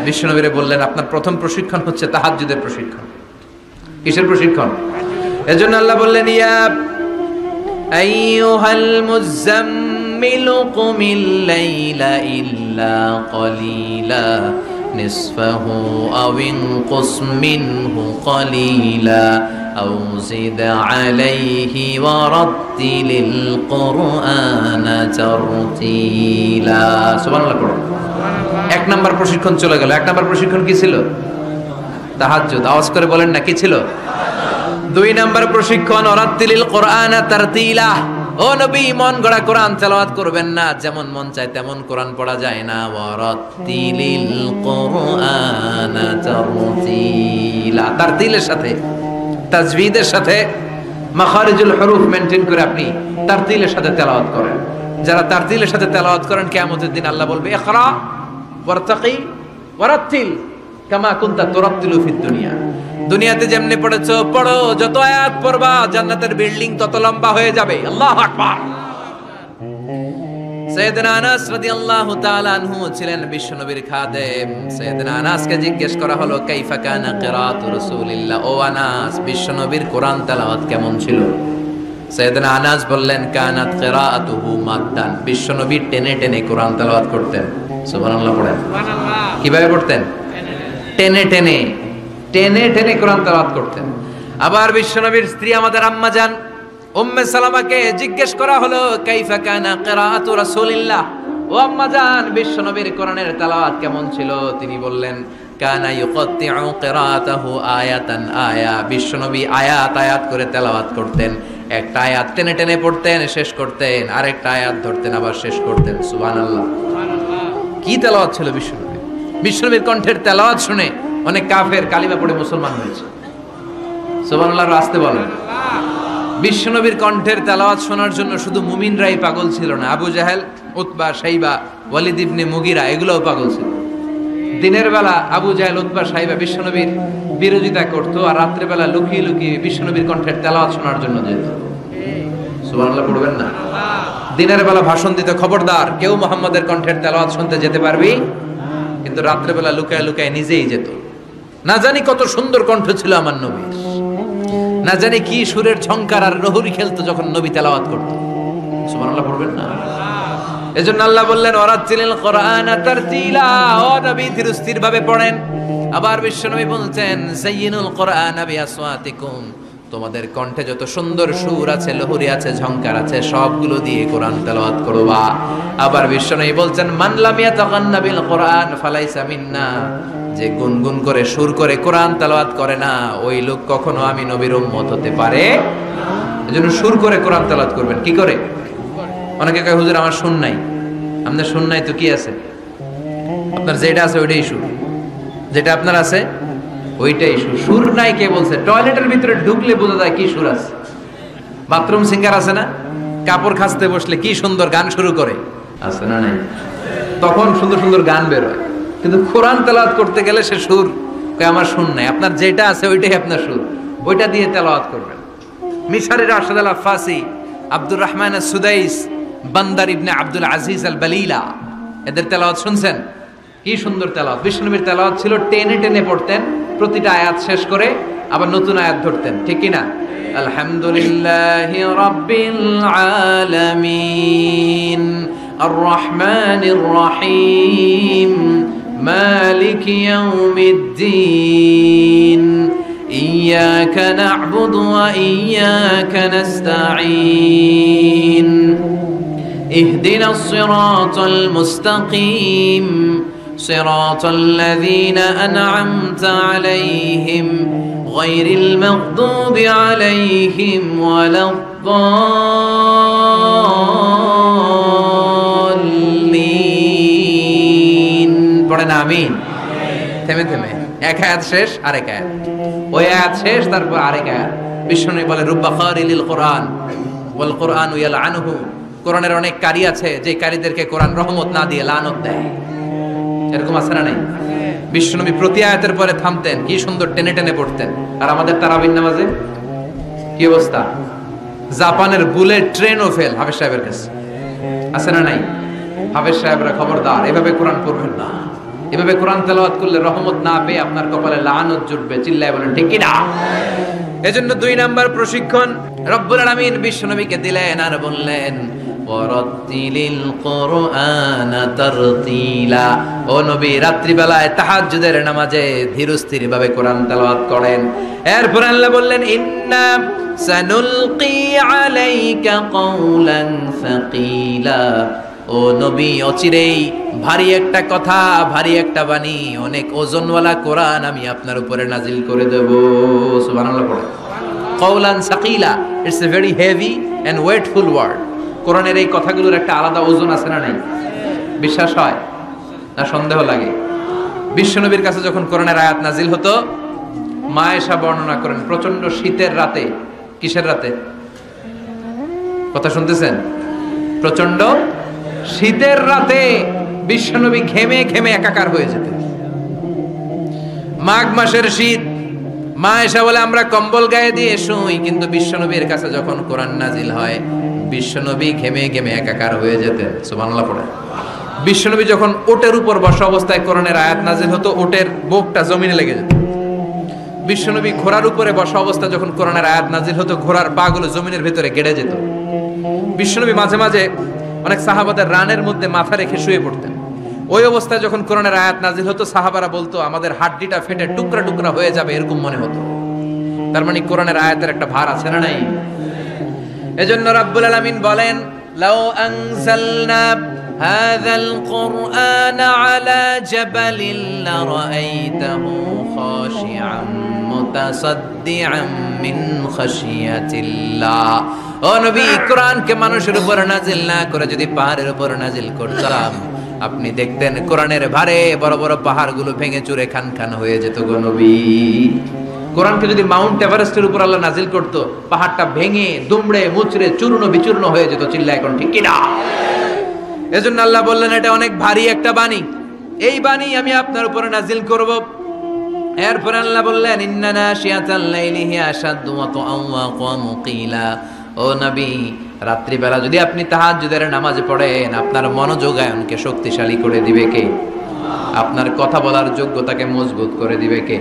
বিশ্বনবীরে বললেন আপনার প্রথম প্রশিক্ষণ হচ্ছে তাহাজ্জুদের প্রশিক্ষণ। কিসের প্রশিক্ষণ? এজন্য আল্লাহ বললেন ইয়া আইয়ুহাল মুযাম্মিলু কুমিল লাইলা ইল্লা কলিলা নিসফাহু আও ইনকুস মিনহু কলিলা আও জিদ আলাইহি ওয়া রাত্তিলিল কুরআনা তারতিলা। সুবহানাল্লাহ পড়ো। 1 নাম্বার প্রশিক্ষণ চলে গেল। 1 নাম্বার প্রশিক্ষণ কি ছিল? তাহাজ্জুদ। আওয়াজ করে বলেন না কি ছিল? 2 নাম্বার প্রশিক্ষণ ওয়ারাত্তিলিল কুরআনা তারতিলা। ও নবী মন গড়া কোরআন তেলাওয়াত করবেন না, যেমন মন চায় তেমন কোরআন পড়া যায় না। ওয়ারাত্তিলিল কুরআনা তারতিলা। তারতিলের সাথে তাজবিদের সাথে মাখারিজুল হুরুফ মেইনটেইন করে আপনি তারতিলের সাথে তেলাওয়াত করেন। যারা তারতিলের সাথে তেলাওয়াত করেন কিয়ামতের দিন আল্লাহ বলবে ইকরা ওয়ারতাকি ওয়ারাত্তিল কামা কুনতা তুরাত্তিলু ফিদ দুনিয়া। দুনিয়াতে যেমনে পড়েছো পড়ো, যত আয়াত পড়বা জান্নাতের বিল্ডিং তত লম্বা হয়ে যাবে। আল্লাহু আকবার। সাইয়েদনা আনাস রাদিয়াল্লাহু তাআলা আনহু ছিলেন বিশ্বনবীর খাদেম। সাইয়েদনা আনাসকে জিজ্ঞেস করা হলো কাইফা কানা কিরাআতু রাসূলিল্লাহ। ও আনাস, বিশ্বনবীর কোরআন তেলাওয়াত কেমন ছিল? সাইয়েদনা আনাস বললেন কানাত কিরাআতুহু মাদ্দান। বিশ্বনবী টেনে টেনে কোরআন তেলাওয়াত করতেন। সুবহানাল্লাহ পড়েন। সুবহানাল্লাহ। কিভাবে পড়তেন? টেনে টেনে টেনে টেনে কোরআন তেলাওয়াত করতেন। আবার বিশ্বনবীর স্ত্রী আমাদের আম্মা জান উম্মে সালামাকে জিজ্ঞেস করা হলো কাইফা কানা কিরাআতু রাসূলিল্লাহ। ও আম্মা জান, বিশ্বনবীর কোরআনের তেলাওয়াত কেমন ছিল? তিনি বললেন কানা ইউকাত্তিউ কিরাআতাহু আয়াতান আয়া। বিশ্বনবী আয়াত আয়াত করে তেলাওয়াত করতেন। একটা আয়াত টেনে টেনে পড়তেন, শেষ করতেন, আরেকটা আয়াত ধরতেন, আবার শেষ করতেন। সুবহানাল্লাহ। কি তেলাওয়াত ছিল বিশ্বনবীর! বিশ্বনবীর কণ্ঠের তেলাওয়াত শুনে অনেক কাফের কালিমা পড়ে মুসলমান হয়েছে। সুবহানাল্লাহ আসতে বলেন। বিশ্বনবীর কণ্ঠের তেলাওয়াত শোনার জন্য শুধু মুমিনরাই পাগল ছিল না। আবু জাহেল, উতবা, শাইবা, ওয়ালিদ ইবনে মুগিরা এগুলোও পাগল ছিল। দিনের বেলা আবু জাহেল, উতবা, শাইবা বিশ্বনবীর বিরোধিতা করত, আর রাত্রে বেলা লুকিয়ে লুকিয়ে বিশ্বনবীর কণ্ঠের তেলাওয়াত শোনার জন্য যেত। সুবহানাল্লাহ পড়বেন না? দিনের বেলা ভাষণ দিতে খবরদার কেউ মুহাম্মাদের কণ্ঠের তেলাওয়াত শুনতে যেতে পারবি, কিন্তু রাত্রে বেলা লুকায় লুকায় নিজেই যেত। না জানি কত সুন্দর কণ্ঠ ছিল আমার নবীর, না জানি কি সুরের ঝংকার আর রহুরি খেলতো যখন নবী তেলাওয়াত করত। সুবহানাল্লাহ পড়বেন না? এজন্য আল্লাহ বললেন ওয়ারাত্তিলিল কুরআনা তারতিলা। ও নবী ধীর স্থির ভাবে পড়েন। আবার বিশ্বনবী বলছেন যায়িনুল কুরআনা বিআসওয়াতিকুম। তোমাদের কণ্ঠে যত সুন্দর সুর আছে, লহরি আছে, ঝংকার আছে, সবগুলো দিয়ে কোরআন তেলাওয়াত করবা। আবার বিশ্বনবী বলছেন মান লাম ইয়াতাগান্না বিল কুরআন ফালাইসা মিন্না। যে গুনগুন করে সুর করে কোরআন তেলাওয়াত করে না, ওই লোক কখনো আমি নবীর উম্মত হতে পারে। এজন্য সুর করে কোরআন তেলাওয়াত করবেন। কি করে? অনেকে কয় হুজুর আমার সুর নাই। আপনার সুর নাই তো কি আছে? আপনার যেটা আছে ওইটাই সুর, যেটা আপনার আছে ওইটাই সুর। সুর নাই কে বলছে? টয়লেটের ভিতরে ঢুকলে বোঝা যায় কি সুর আছে। বাথরুম সিঙ্গার আছে না, কাপড় খাসতে বসলে কি সুন্দর গান শুরু করে, আছে না নাই? তখন সুন্দর সুন্দর গান বের হয়। কিন্তু কোরআন তেলাওয়াত করতে গেলে সে সুর কয় আমার সুর নাই। আপনার যেটা আছে ওইটাই আপনার সুর, ওইটা দিয়ে তেলাওয়াত করবেন। মিশরের রাশেদ আল আফাসি, আব্দুর রহমান সুদাইস, বান্দার ইবনে আব্দুল আজিজ আল বালিলা, এদের তেলাওয়াত শুনছেন? কি সুন্দর তেলাওয়াত। বিষ্ণুনবীর তেলাওয়াত ছিল টেনে টেনে পড়তেন, প্রতিটা আয়াত শেষ করে আবার নতুন আয়াত ধরতেন, ঠিক কি না? আলহামদুলিল্লাহি রাব্বিল আলামিন আর রহমানির রহিম মালিকি ইয়াউমিদ্দিন ইয়্যাকা না'বুদু ওয়া ইয়্যাকা নাস্তাঈন ইহদিনাস সিরাতাল মুস্তাকিম সিরাতাল লাযীনা আন'আমতা আলাইহিম গায়রিল মাগদুবি আলাইহিম ওয়ালাদ-দাল্লিন। পড়েন আমিন। থেমে থেমে এক আয়াত শেষ আরেক আয়াত, ওই আয়াত শেষ তারপর আরেক আয়াত। বিষ্ণু বলে রুব্বা খারিলিল কোরআন ওয়াল কোরআনু ইয়ালআনুহু। কোরআনের অনেক কারি আছে যে কারীদেরকে কোরআন রহমত না দিয়ে লানত দেয়। এরকম আছে না নাই? বিশ্বনবী প্রতি আয়াতের পরে থামতেন, কি সুন্দর টেনে টেনে পড়তেন। আর আমাদের তারাবির নামাজে কি অবস্থা? জাপানের বুলেট ট্রেনও ফেল হাফেজ সাহেবের কাছে, আছে না নাই? হাফেজ সাহেবরা খবরদার, এভাবে কোরআন পড়বেন না। এভাবে কোরআন তেলাওয়াত করলে রহমত না পেয়ে আপনার কপালে লানত জুটবে। চিল্লায় বলেন ঠিক কি না? এজন্য 2 নাম্বার প্রশিক্ষণ রব্বুল আলামিন বিশ্বনবীকে দিলেন আর বললেন ওয়ারাত্তিলিল কুরআনা তারতিলা। ও নবী রাত্রি বেলায় তাহাজ্জুদের নামাজে ধীরস্থির ভাবে কোরআন তেলাওয়াত করেন। এরপর আল্লাহ বললেন ইন্না সানুলকি আলাইকা কওলান সাকিলা। ও নবী অচিরেই ভারী একটা কথা, ভারী একটা বাণী, অনেক ওজনওয়ালা কোরআন আমি আপনার উপরে নাজিল করে দেব। সুবহানাল্লাহ পড়ে। কওলান সাকিলা, it's a very heavy and weightful word. কোরআনের এই কথাগুলোর একটা আলাদা ওজন আছে না নাই? বিশ্বাস হয় না সন্দেহ লাগে? বিশ্বনবীর কাছে যখন কোরআনের আয়াত নাজিল হতো, মা আয়েশা বর্ণনা করেন প্রচন্ড শীতের রাতে, কিসের রাতে কথা শুনতেছেন? প্রচন্ড শীতের রাতে বিশ্বনবী ঘেমে ঘেমে একাকার হয়ে যেতেন। মাঘ মাসের শীত, মা আয়েশা বলে আমরা কম্বল গায়ে দিয়ে শুই, কিন্তু বিশ্বনবীর কাছে যখন কোরআন নাজিল হয় বিশ্বনবী ঘেমে ঘেমে একাকার হয়ে যেতেন। সুবহানাল্লাহ পড়ে। বিশ্বনবী যখন ওটের উপর বসা অবস্থায় কোরআনের আয়াত নাজিল হতো, ওটের বুকটা জমিনে লেগে যেত। বিশ্বনবী ঘোড়ার উপরে বসা অবস্থায় যখন কোরআনের আয়াত নাজিল হতো, ঘোড়ার পাগুলো জমিনের ভিতরে গেড়ে যেত। বিশ্বনবী মাঝে মাঝে অনেক সাহাবাদের রানের মধ্যে মাথা রেখে শুয়ে পড়তেন। ওই অবস্থায় যখন কোরআনের আয়াত নাজিল হতো, সাহাবারা বলতো আমাদের হাড্ডিটা ফেটে টুকরা টুকরা হয়ে যাবে, এরকম মনে হতো। তার মানে কোরআনের আয়াতের একটা ভার আছে না নাই? এজন্য রাব্বুল আলামিন বলেন লাউ আনজালনা হাযাল কুরআনা আলা জাবালিন লারাআইতাহু খাশিআন মুতাসাদ্দিআন মিন খাশিয়াতিল্লাহ। ও নবী, কোরআনকে মানুষের উপর নাজিল না করে যদি পাহাড়ের উপর নাজিল করতাম, আপনি দেখতেন কোরআনের ভারে বড় বড় পাহাড়গুলো ভেঙে চুরে খান খান হয়ে যেত গো নবী। কোরআনকে যদি মাউন্ট এভারেস্টের উপর আল্লাহ নাজিল করত, পাহাড়টা ভেঙে দুমড়ে মুচড়ে চূর্ণ বিচূর্ণ হয়ে যেত। চিল্লা এখন ঠিক কিনা? এজন্য আল্লাহ বললেন এটা অনেক ভারী একটা বাণী, এই বাণী আমি আপনার উপরে নাজিল করব। এরপর আল্লাহ বললেন ইন্না নাশিয়াতাল লাইলি হিয়া আশাদ্দু ওয়াতআন ওয়া মুকিলা। ও নবী, রাত্রিবেলা যদি আপনি তাহাজ্জুদের নামাজ পড়েন, আপনার মনোযোগায়নকে শক্তিশালী করে দিবে কে? আপনার কথা বলার যোগ্যতাকে মজবুত করে দিবে কে?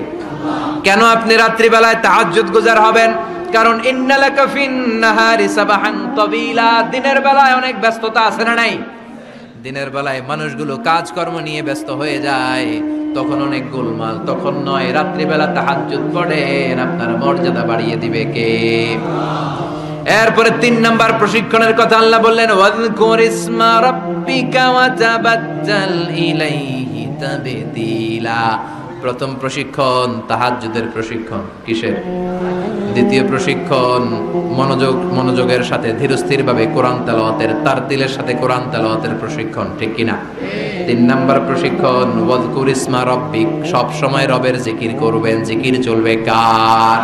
কেন আপনি রাত্রিবেলায় তাহাজ্জুদ গুজার হবেন? কারণ ইন্নালাকা ফিন নাহারি সাবাহান তাবিলা। দিনের বেলায় অনেক ব্যস্ততা আছে না নাই? দিনের বেলায় মানুষগুলো কাজকর্ম নিয়ে ব্যস্ত হয়ে যায়, তখন অনেক গোলমাল। তখন নয়, রাত্রিবেলা তাহাজ্জুদ পড়েন, আপনার মর্যাদা বাড়িয়ে দিবে কে? এরপরে 3 নাম্বার প্রশিক্ষণের কথা আল্লাহ বললেন ওয়াযকুর ইসমা রাব্বিকা ওয়া তাবাজ্জাল ইলাইহি তাবদীলা। প্রথম প্রশিক্ষণ তাহাজ্জুদের প্রশিক্ষণ। কিসের? দ্বিতীয় প্রশিক্ষণ মনোযোগের সাথে ধীরস্থিরভাবে কোরআন তেলাওয়াতের, তারতিলের সাথে কোরআন তেলাওয়াতের প্রশিক্ষণ, ঠিক কিনা? 3 নাম্বার প্রশিক্ষণ ওয়াজকুর ইসমা রাব্বিক, সব সময় রবের জিকির করবেন। জিকির চলবে কার?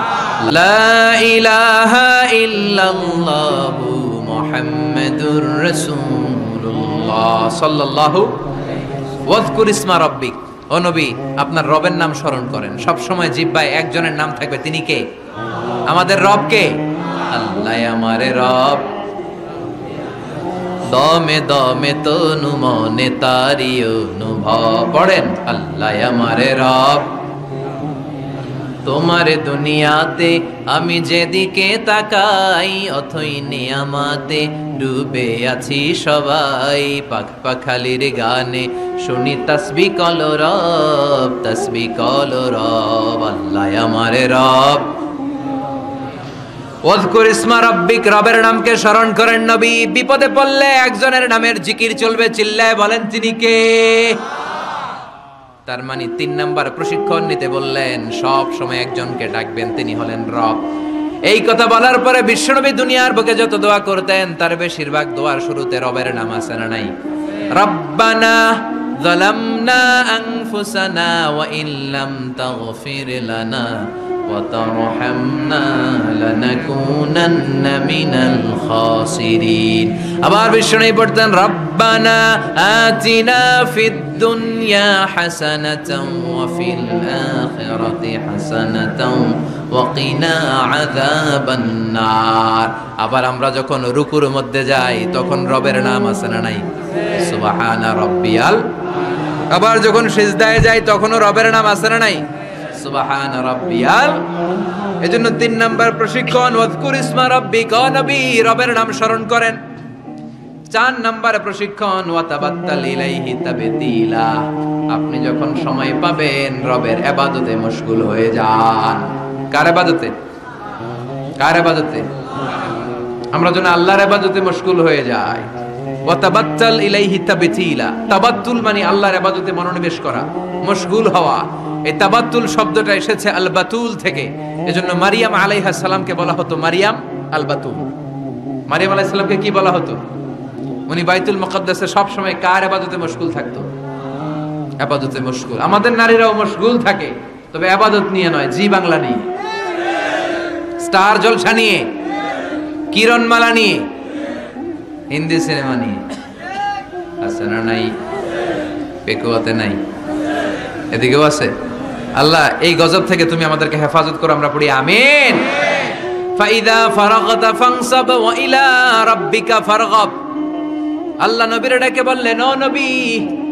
লা ইলাহা ইল্লাল্লাহু মুহাম্মাদুর রাসূলুল্লাহ সাল্লাল্লাহু। ওয়াজকুর ইসমা রাব্বিক, ও নবী আপনার রবের নাম স্মরণ করেন। সব সময় জিহ্বায় একজনের নাম থাকবে, তিনি কে? আমাদের রব কে? আল্লাহ আমারে রব, দমে দমে তনু মনে তারি অনুভব। পড়েন, আল্লাহ আমারে রব, তোমারে দুনিয়াতে আমি যেদিকে তাকাই, অথই নিয়ামাতে ডুবে আছি সবাই। পাখ পাখালির গানে শুনি তাসবিহ কলো রব, তাসবিহ কলো রব, আল্লাহ আমারে রব। ওয়াজকুর ইসমা রাব্বিক, রবের নামকে স্মরণ করেন নবী। বিপদে পড়লে একজনের নামের জিকির চলবে, চিল্লায় বলেন তিনি কে? তার মানে 3 নাম্বার প্রশিক্ষণ নিতে বললেন, সব সময় একজনকে ডাকবেন, তিনি হলেন রব। এই কথা বলার পরে বিশ্বনবী দুনিয়ার বুকে যত দোয়া করতেন তার বেশিরভাগ দোয়ার শুরুতে রবের নাম আছে না নাই? রব্বানা যালামনা আনফুসানা ওয়া ইল্লাম তাগফির লানা ওয়া তারহামনা লানাকুনান্না মিনাল খাসিরিন। আবার বিশ্বনবী পড়তেন, রব্বানা আতিনা ফিদ দুনিয়া হাসানাতাও ওয়া ফিল আখিরাতি হাসানাতাও ওয়া কিনা আযাবান নার। আবার আমরা যখন রুকুর মধ্যে যাই তখন রবের নাম আছে না নাই? সুবহানা রাব্বিয়াল। আবার যখন সিজদায় যাই তখনও রবের নাম আছে না নাই? সুবহানা রাব্বিয়াল। এজন্য 3 নাম্বার প্রশিক্ষণ ওয়াজকুর ইসমা রাব্বিক, ও নবী রবের নাম স্মরণ করেন। 4 নাম্বার প্রশিক্ষণ ওয়া তাবাত্তাল ইলাইহি তাবতিলা, আপনি যখন সময় পাবেন রবের ইবাদতে মশগুল হয়ে যান। কার ইবাদতে? কার ইবাদতে? আমরা যেন আল্লাহর ইবাদতে মশগুল হয়ে যাই। ওয়া তাবাত্তাল ইলাইহি তাবতিলা, তাবাত্তুল মানে আল্লাহর ইবাদতে মনোনিবেশ করা, মশগুল হওয়া। এই তাবাত্তুল শব্দটা এসেছে আল বাতুল থেকে। এজন্য মারিয়াম আলাইহিস সালামকে বলা হতো মারিয়াম আল বাতুল। মারিয়াম আলাইহিস সালামকে কি বলা হতো? উনি বাইতুল মুকাদ্দাসে সব সময় কার ইবাদতে মশগুল থাকতো? ইবাদতে মশগুল। আমাদের নারীরাও মশগুল থাকে, তবে ইবাদত নিয়ে নয়, জি বাংলা নিয়ে, স্টার জলসা নিয়ে, কিরণমালা নিয়ে, হিন্দি সিনেমা নিয়ে। আছে না নাই? পেকুয়াতে নাই, এদিকেও আছে। আল্লাহ এই গজব থেকে তুমি আমাদেরকে হেফাজত করো, আমরা পড়ি আমিন। ফাইদা ফারাগতা ফানসাব ওয়া ইলা রাব্বিকা ফারগাব। আল্লাহ নবীর ডেকে বললেন, ও নবী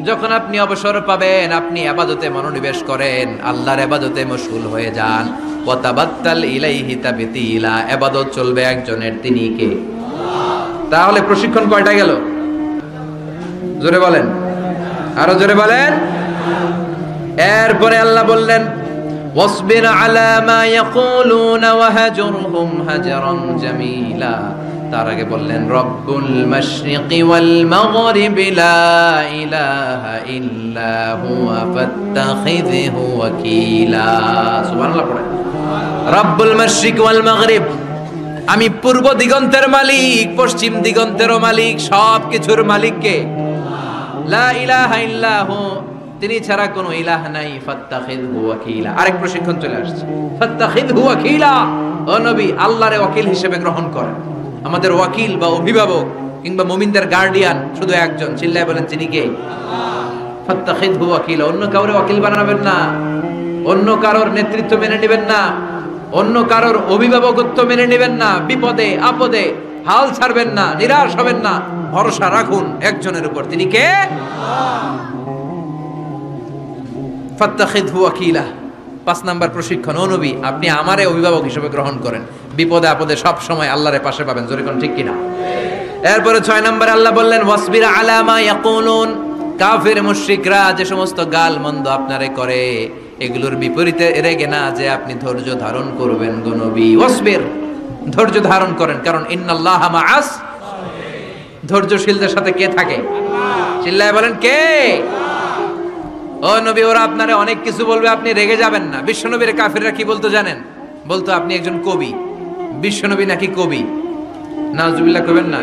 যখন আপনি অবসর পাবেন আপনি ইবাদতে মনোনিবেশ করেন, আল্লাহর ইবাদতে মশগুল হয়ে যান। ওয়া তাবাত্তাল ইলাইহি তাবতিলা, ইবাদত চলবে একজনের, তিনি কে? তাহলে প্রশিক্ষণ কয়টা গেল? জোরে বলেন, আরো জোরে বলেন। এরপরে আল্লাহ বললেন, ওয়াসবির আলা মা ইয়াকুলুনা ওয়াহজুরহুম হাজরান জামিলা। তার আগে বললেন, রব্বুল মাশরিকি ওয়াল মাগরিবি লা ইলাহা ইল্লা হুয়া ফাত্তাখিযহু ওয়াকিলা। সুবহানাল্লাহ পড়েন। রব্বুল মাশরিক ওয়াল মাগরিব, আমি পূর্ব দিগন্তের মালিক, পশ্চিম দিগন্তেরও মালিক, সব কিছুর মালিক কে? লা ইলাহা ইল্লা হু, তিনি ছাড়া কোনো ইলাহ নাই। ফাত্তাখিযহু ওয়াকিলা। আরেক প্রশিক্ষণ চলে আসছে, ফাত্তাখিযহু ওয়াকিলা। ও নবী আল্লাহরে ওয়াকিল হিসেবে গ্রহণ করেন। আমাদের ওয়াকিল বা অভিভাবক কিংবা মুমিনদের গার্ডিয়ান শুধু একজন, চিল্লায় বলেন তিনি কে? ফাত্তাখিযহু ওয়াকিলা। অন্য কাউরে ওয়াকিল বানাবেন না, অন্য কারোর নেতৃত্ব মেনে নেবেন না, অন্য কারোর অভিভাবকত্ব মেনে নেবেন না। বিপদে আপদে হাল ছাড়বেন না, নিরাশ হবেন না, ভরসা রাখুন একজনের উপর, তিনি কে? ফাত্তাখিযহু ওয়াকিলা। 5 নাম্বার প্রশিক্ষণ, ও নবী আপনি আমারে অভিভাবক হিসেবে গ্রহণ করেন, বিপদে আপদে সব সময় আল্লাহর পাশে পাবেন। জোরে কোন ঠিক কিনা? এরপরে 6 নম্বরে আল্লাহ বললেন, ওয়াসবির আলা মা ইয়াকুলুন। কাফের মুশরিকরা যে সমস্ত গাল মন্দ আপনারে করে, এগুলোর বিপরীতে রেগে না যে আপনি ধৈর্য ধারণ করবেন গো নবী। ওয়াসবির, ধৈর্য ধারণ করেন, কারণ ইন্নাল্লাহা মাআস। ধৈর্যশীলদের সাথে কে থাকে? চিল্লায় বলেন কে? ও নবী, ওরা আপনারে অনেক কিছু বলবে, আপনি রেগে যাবেন না। বিশ্বনবীর কাফিররা কি বলতো জানেন? বলতো আপনি একজন কবি। বিশ্বনবী নাকি কবি? নাউজুবিল্লাহ কইবেন না।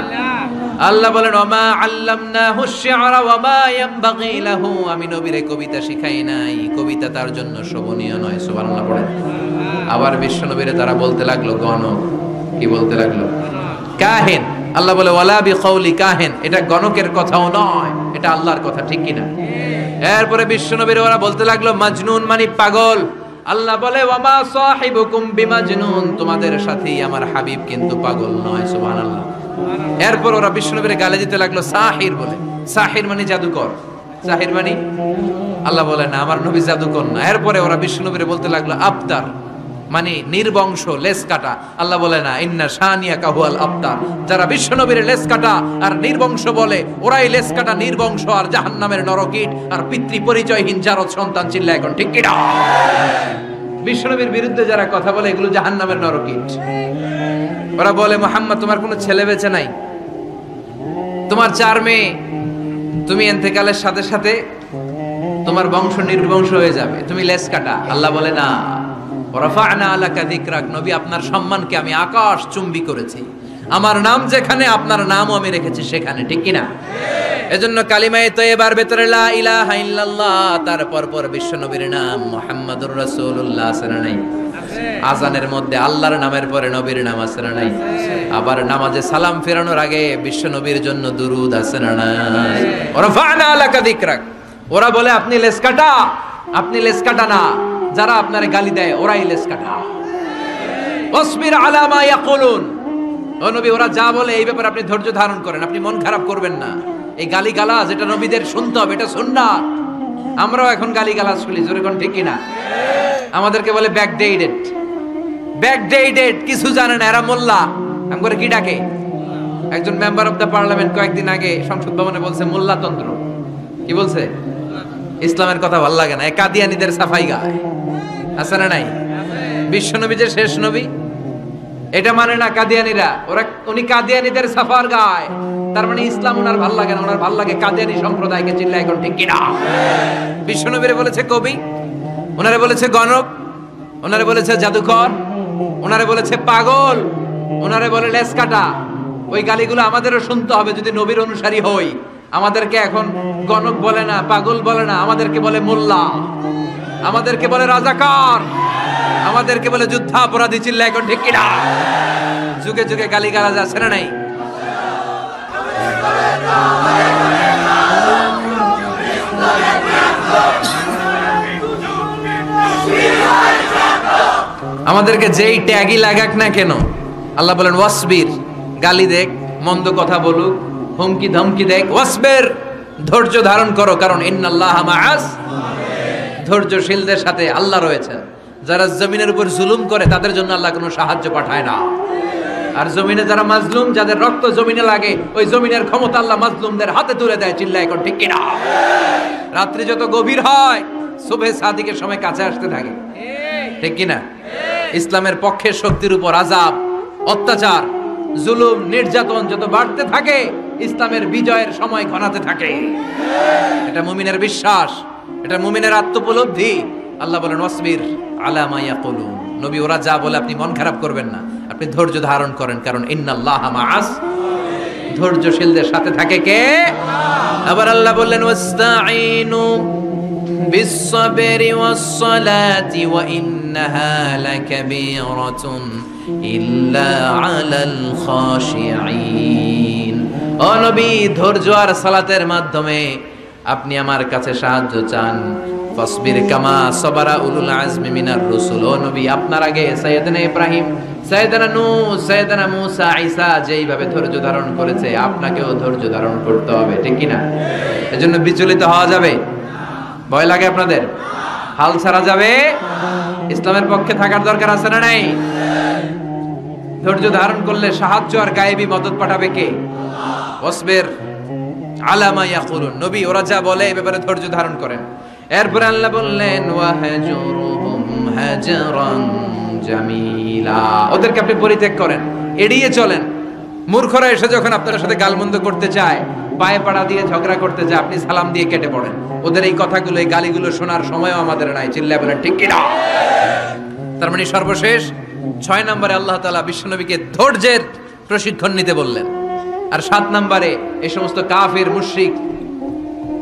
আল্লাহ বলেন ওমা আল্লামনাহু শি'রা ওয়া মা ইয়ানবাগি লাহু, আমি নবীরে কবিতা শিখাই নাই, কবিতা তার জন্য শোভনীয় নয়। সুবহানাল্লাহ পড়েন। আবার বিশ্বনবীরে তারা বলতে লাগলো গণক। কি বলতে লাগলো? কাহিন। আল্লাহ বলে ওয়ালা বিকাউলি কাহিন, এটা গণকের কথাও নয়, এটা আল্লাহর কথা, ঠিক কি না? এরপরে বিশ্বনবীরে ওরা বলতে লাগলো মাজনুন, মানে পাগল। আল্লাহ বলে ওয়ামা সাহিবুকুম বিমাজনুন, তোমাদের সাথী আমার হাবিব কিন্তু পাগল নয়। সুবহানাল্লাহ। এরপর ওরা বিশ্বনবীরে গালি দিতে লাগলো সাহির বলে। সাহির মানে জাদুকর। সাহির মানে আল্লাহ বলে না, আমার নবী জাদুকর না। এরপরে ওরা বিশ্বনবীরে বলতে লাগলো আবতার, মানে নির্বংশ, লেস কাটা। আল্লাহ বলে না, ইন্না শানিয়াকা হুয়াল আবতার, যারা বিশ্বনবীর লেস কাটা আর নির্বংশ বলে ওরাই লেস কাটা, নির্বংশ আর জাহান্নামের নরকীট আর পিতৃ পরিচয়হীন জারদ সন্তান। চিল্লা এখন ঠিক কিনা? বিশ্বনবীর বিরুদ্ধে যারা কথা বলে এগুলো জাহান্নামের নরকীট। ওরা বলে মুহাম্মদ তোমার কোনো ছেলে বেঁচে নাই, তোমার 4 মেয়ে, তুমি ইন্তেকালের সাথে সাথে তোমার বংশ নির্বংশ হয়ে যাবে, তুমি লেস কাটা। আল্লাহ বলে না, রাফা'না আলাকা যিকরাক, নবী আপনার সম্মানকে আমি আকাশ চুম্বি করেছি, আমার নাম যেখানে আপনার নামও আমি রেখেছি সেখানে, ঠিক কি না? এজন্য কালিমায়ে তয়্যিবার ভিতরে লা ইলাহা ইল্লাল্লাহ, তারপর পর বিশ্বনবীর নাম মুহাম্মাদুর রাসূলুল্লাহ আছে না নাই? আজানের মধ্যে আল্লাহর নামের পরে নবীর নাম আছে না নাই? আবার নামাজে সালাম ফেরানোর আগে বিশ্বনবীর জন্য দুরূদ আছে না নাই? রাফা'না আলাকা যিকরাক। ওরা বলে আপনি লেস কাটা, আপনি লেস কাটা না, যারা আপনারে গালি দেয় ওরাই লেস কাটা। ওয়াসবির আলা মা ইয়াকুলুন, ও নবী ওরা যা বলে এই ব্যাপারে আপনি ধৈর্য ধারণ করেন, আপনি মন খারাপ করবেন না। এই গালি গালাজ এটা নবীদের শুনতে হবে, এটা সুন্নাত। আমরাও এখন গালি গালাজ শুনি, জোরে কোন ঠিক কিনা? আমাদেরকে বলে ব্যাকডেটেড, ব্যাকডেটেড, কিছু জানে না এরা মোল্লা। আমি করে কি ডাকে? একজন মেম্বার অফ দ্য পার্লামেন্ট কয়েকদিন আগে সংসদ ভবনে বলছে মোল্লাতন্ত্র। কি বলছে? ইসলামের কথা ভালো লাগে না, এই কাদিয়ানীদের সাফাই গায়। আছে না নাই? বিশ্বনবী যে শেষ নবী এটা মানে না কাদিয়ানীরা, উনি কাদিয়ানীদের সাফার গায়, তার মানে ইসলাম ওনার ভাল লাগে না, ওনার ভাল লাগে কাদিয়ানী সম্প্রদায়কে। চিল্লা এখন ঠিক কিনা? বিশ্বনবীরে বলেছে কবি, ওনারে বলেছে গণক, ওনারে বলেছে জাদুকর, ওনারে বলেছে পাগল, ওনারে বলে লেস কাটা। ওই গালিগুলো আমাদেরও শুনতে হবে যদি নবীর অনুসারী হই। আমাদেরকে এখন গণক বলে না, পাগল বলে না, আমাদেরকে বলে মোল্লা, আমাদেরকে বলে রাজাকার, আমাদেরকে বলে যুদ্ধাপরাধী। চিল্লা এখন ঠিক কিনা? যুগে যুগে গালিগালাজ আছে না নাই? আমাদেরকে যেই ট্যাগই লাগাক না কেন, আল্লাহ বলেন ওয়াসবির, গালি দেখ, মন্দ কথা বলুক, হুমকি ধমকি দেখ, ওয়াসবির, ধৈর্য ধারণ করো, কারণ ইন্নাল্লাহা মাআস, ধৈর্যশীলদের সাথে আল্লাহ রয়েছে। যারা জমিনের উপর জুলুম করে তাদের জন্য আল্লাহ কোনো সাহায্য পাঠায় না। আর জমিনে যারা মাজলুম, যাদের রক্ত জমিনে লাগে, ওই জমিনের ক্ষমতা আল্লাহ মাজলুমদের হাতে তুলে দেয়। চিল্লা এখন ঠিক কিনা? রাত্রি যত গভীর হয় সুবহে সাদিকের সময় কাছে আসতে থাকে, ঠিক কিনা? ইসলামের পক্ষের শক্তির উপর আযাব, অত্যাচার, জুলুম, নির্যাতন যত বাড়তে থাকে ইসলামের বিজয়ের সময় ঘনাতে থাকে। এটা মুমিনের বিশ্বাস, এটা মুমিনের আত্মোপলব্ধি। আল্লাহ বলেন ওয়াসবির আলা মা ইয়াকুলুন, নবী ওরা যা বলে আপনি মন খারাপ করবেন না, আপনি ধৈর্য ধারণ করেন, কারণ ইন্নাল্লাহা মাআস, ধৈর্যশীলদের সাথে থাকে কে? আবার আল্লাহ বললেন ওয়াস্তাঈনু বিস-সাবরি ওয়াস-সালাতি ওয়া ইন্নাহা লাকাবীরাতুন ইল্লা আলাল খাশিঈন। ও নবী, ধৈর্য আর সালাতের মাধ্যমে আপনি আমার কাছে সাহায্য চান। ফাসবির কামা সাবারা উলুল আজমি মিনার রাসূল। ও নবী, আপনার আগে সাইয়েদনা ইব্রাহিম, সাইয়েদনা নূহ, সাইয়েদনা মূসা, ঈসা যেইভাবে ধৈর্য ধারণ করেছে আপনাকেও ধৈর্য ধারণ করতে হবে, ঠিক কি না? এজন্য বিচলিত হওয়া যাবে? ভয় লাগে আপনাদের? হাল ছাড়া যাবে? ইসলামের পক্ষে থাকার দরকার আছে না নাই? ধৈর্য ধারণ করলে সাহায্য আর গায়েবী মদদ পাঠাবে কে? ওয়াসবির আলা মা ইয়াকুলুন, নবী ওরা যা বলে এই ব্যাপারে ধৈর্য ধারণ করেন। এরপর আল্লাহ বললেন ওয়াহজুরহুম হাজরান জামিলা, ওদেরকে আপনি পরিত্যাগ করেন, এড়িয়ে চলেন। মূর্খরা এসে যখন আপনার সাথে গালমন্দ করতে চায়, পায়ে পাড়া দিয়ে ঝগড়া করতে যায়, আপনি সালাম দিয়ে কেটে পড়েন। ওদের এই কথাগুলো, এই গালিগুলো শোনার সময়ও আমাদের নাই। চিল্লায় বলেন ঠিক কিনা? তার মানে সর্বশেষ 6 নম্বরে আল্লাহ তাআলা বিশ্বনবীকে ধৈর্যের প্রশিক্ষণ নিতে বললেন। আর 7 নম্বরে এই সমস্ত কাফির মুশরিক,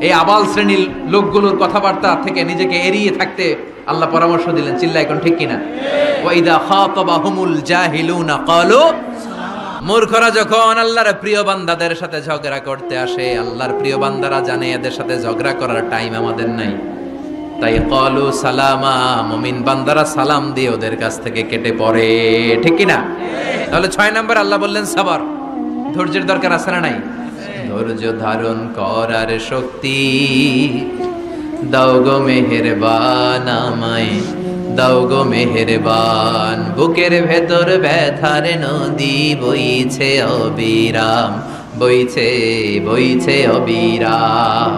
এই আবাল শ্রেণীর লোকগুলোর কথাবার্তা থেকে নিজেকে এড়িয়ে থাকতে আল্লাহ পরামর্শ দিলেন। চিল্লায় এখন ঠিক কিনা? ওয়া ইযা খাতাবাহুমুল জাহিলুনা ক্বালু, মূর্খরা যখন আল্লাহর প্রিয় বান্দাদের সাথে ঝগড়া করতে আসে, আল্লাহর প্রিয় বান্দারা জানে এদের সাথে ঝগড়া করার টাইম আমাদের নাই, তাই ক্বালু সালামা, মুমিন বান্দারা সালাম দিয়ে ওদের কাছ থেকে কেটে পড়ে। ঠিক কিনা? তাহলে 6 নম্বর আল্লাহ বললেন সবর, ধৈর্যের দরকার আছে না নাই? ধৈর্য ধারণ করার শক্তি দাও গো মেহেরবান আমায়, দাও গো মেহেরবান। বুকের ভেতর ব্যথার নদী বইছে অবিরাম, বইছে বইছে অবিরাম।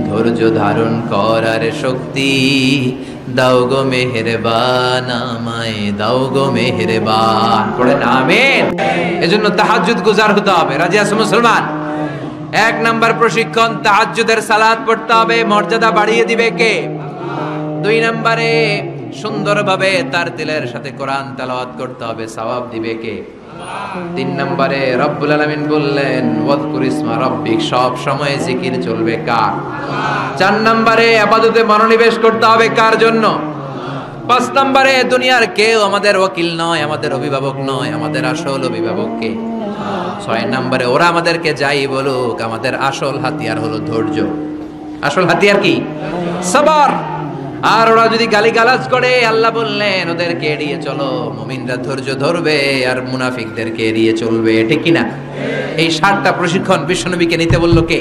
ধৈর্য ধারণ করার শক্তি দাও গো মেহেরবান আমায়, দাও গো মেহেরবান। পড়েন আমিন। এজন্য তাহাজ্জুদ গুজার হতে হবে। রাজি আছো মুসলমান? 1 নাম্বার প্রশিক্ষণ, তাহাজ্জুদের সালাত পড়তে হবে। মর্যাদা বাড়িয়ে দিবে কে? 2 নম্বরে সুন্দরভাবে তার দিলের সাথে কোরআন তেলাওয়াত করতে হবে, সওয়াব দিবে কে? 3 নম্বরে রব্বুল আলামিন বললেন ওয়াজকুর ইসমা রাব্বিক, সব সময় জিকির চলবে কার? 4 নম্বরে ইবাদতে মনোনিবেশ করতে হবে কার জন্য? 5 নম্বরে দুনিয়ার কেউ আমাদের ওয়াকিল নয়, আমাদের অভিভাবক নয়, আমাদের আসল অভিভাবক কে? 6 নম্বরে ওরা আমাদেরকে যাই বলুক, আমাদের আসল হাতিয়ার হলো ধৈর্য। আসল হাতিয়ার কি? সবর। আর ওরা যদি গালিগালাজ করে, আল্লাহ বললেন ওদেরকে এড়িয়ে চলো। মুমিনরা ধৈর্য ধরবে আর মুনাফিকদেরকে এড়িয়ে চলবে। ঠিক কিনা? এই 7টা প্রশিক্ষণ বিশ্বনবীকে নিতে বলল কে?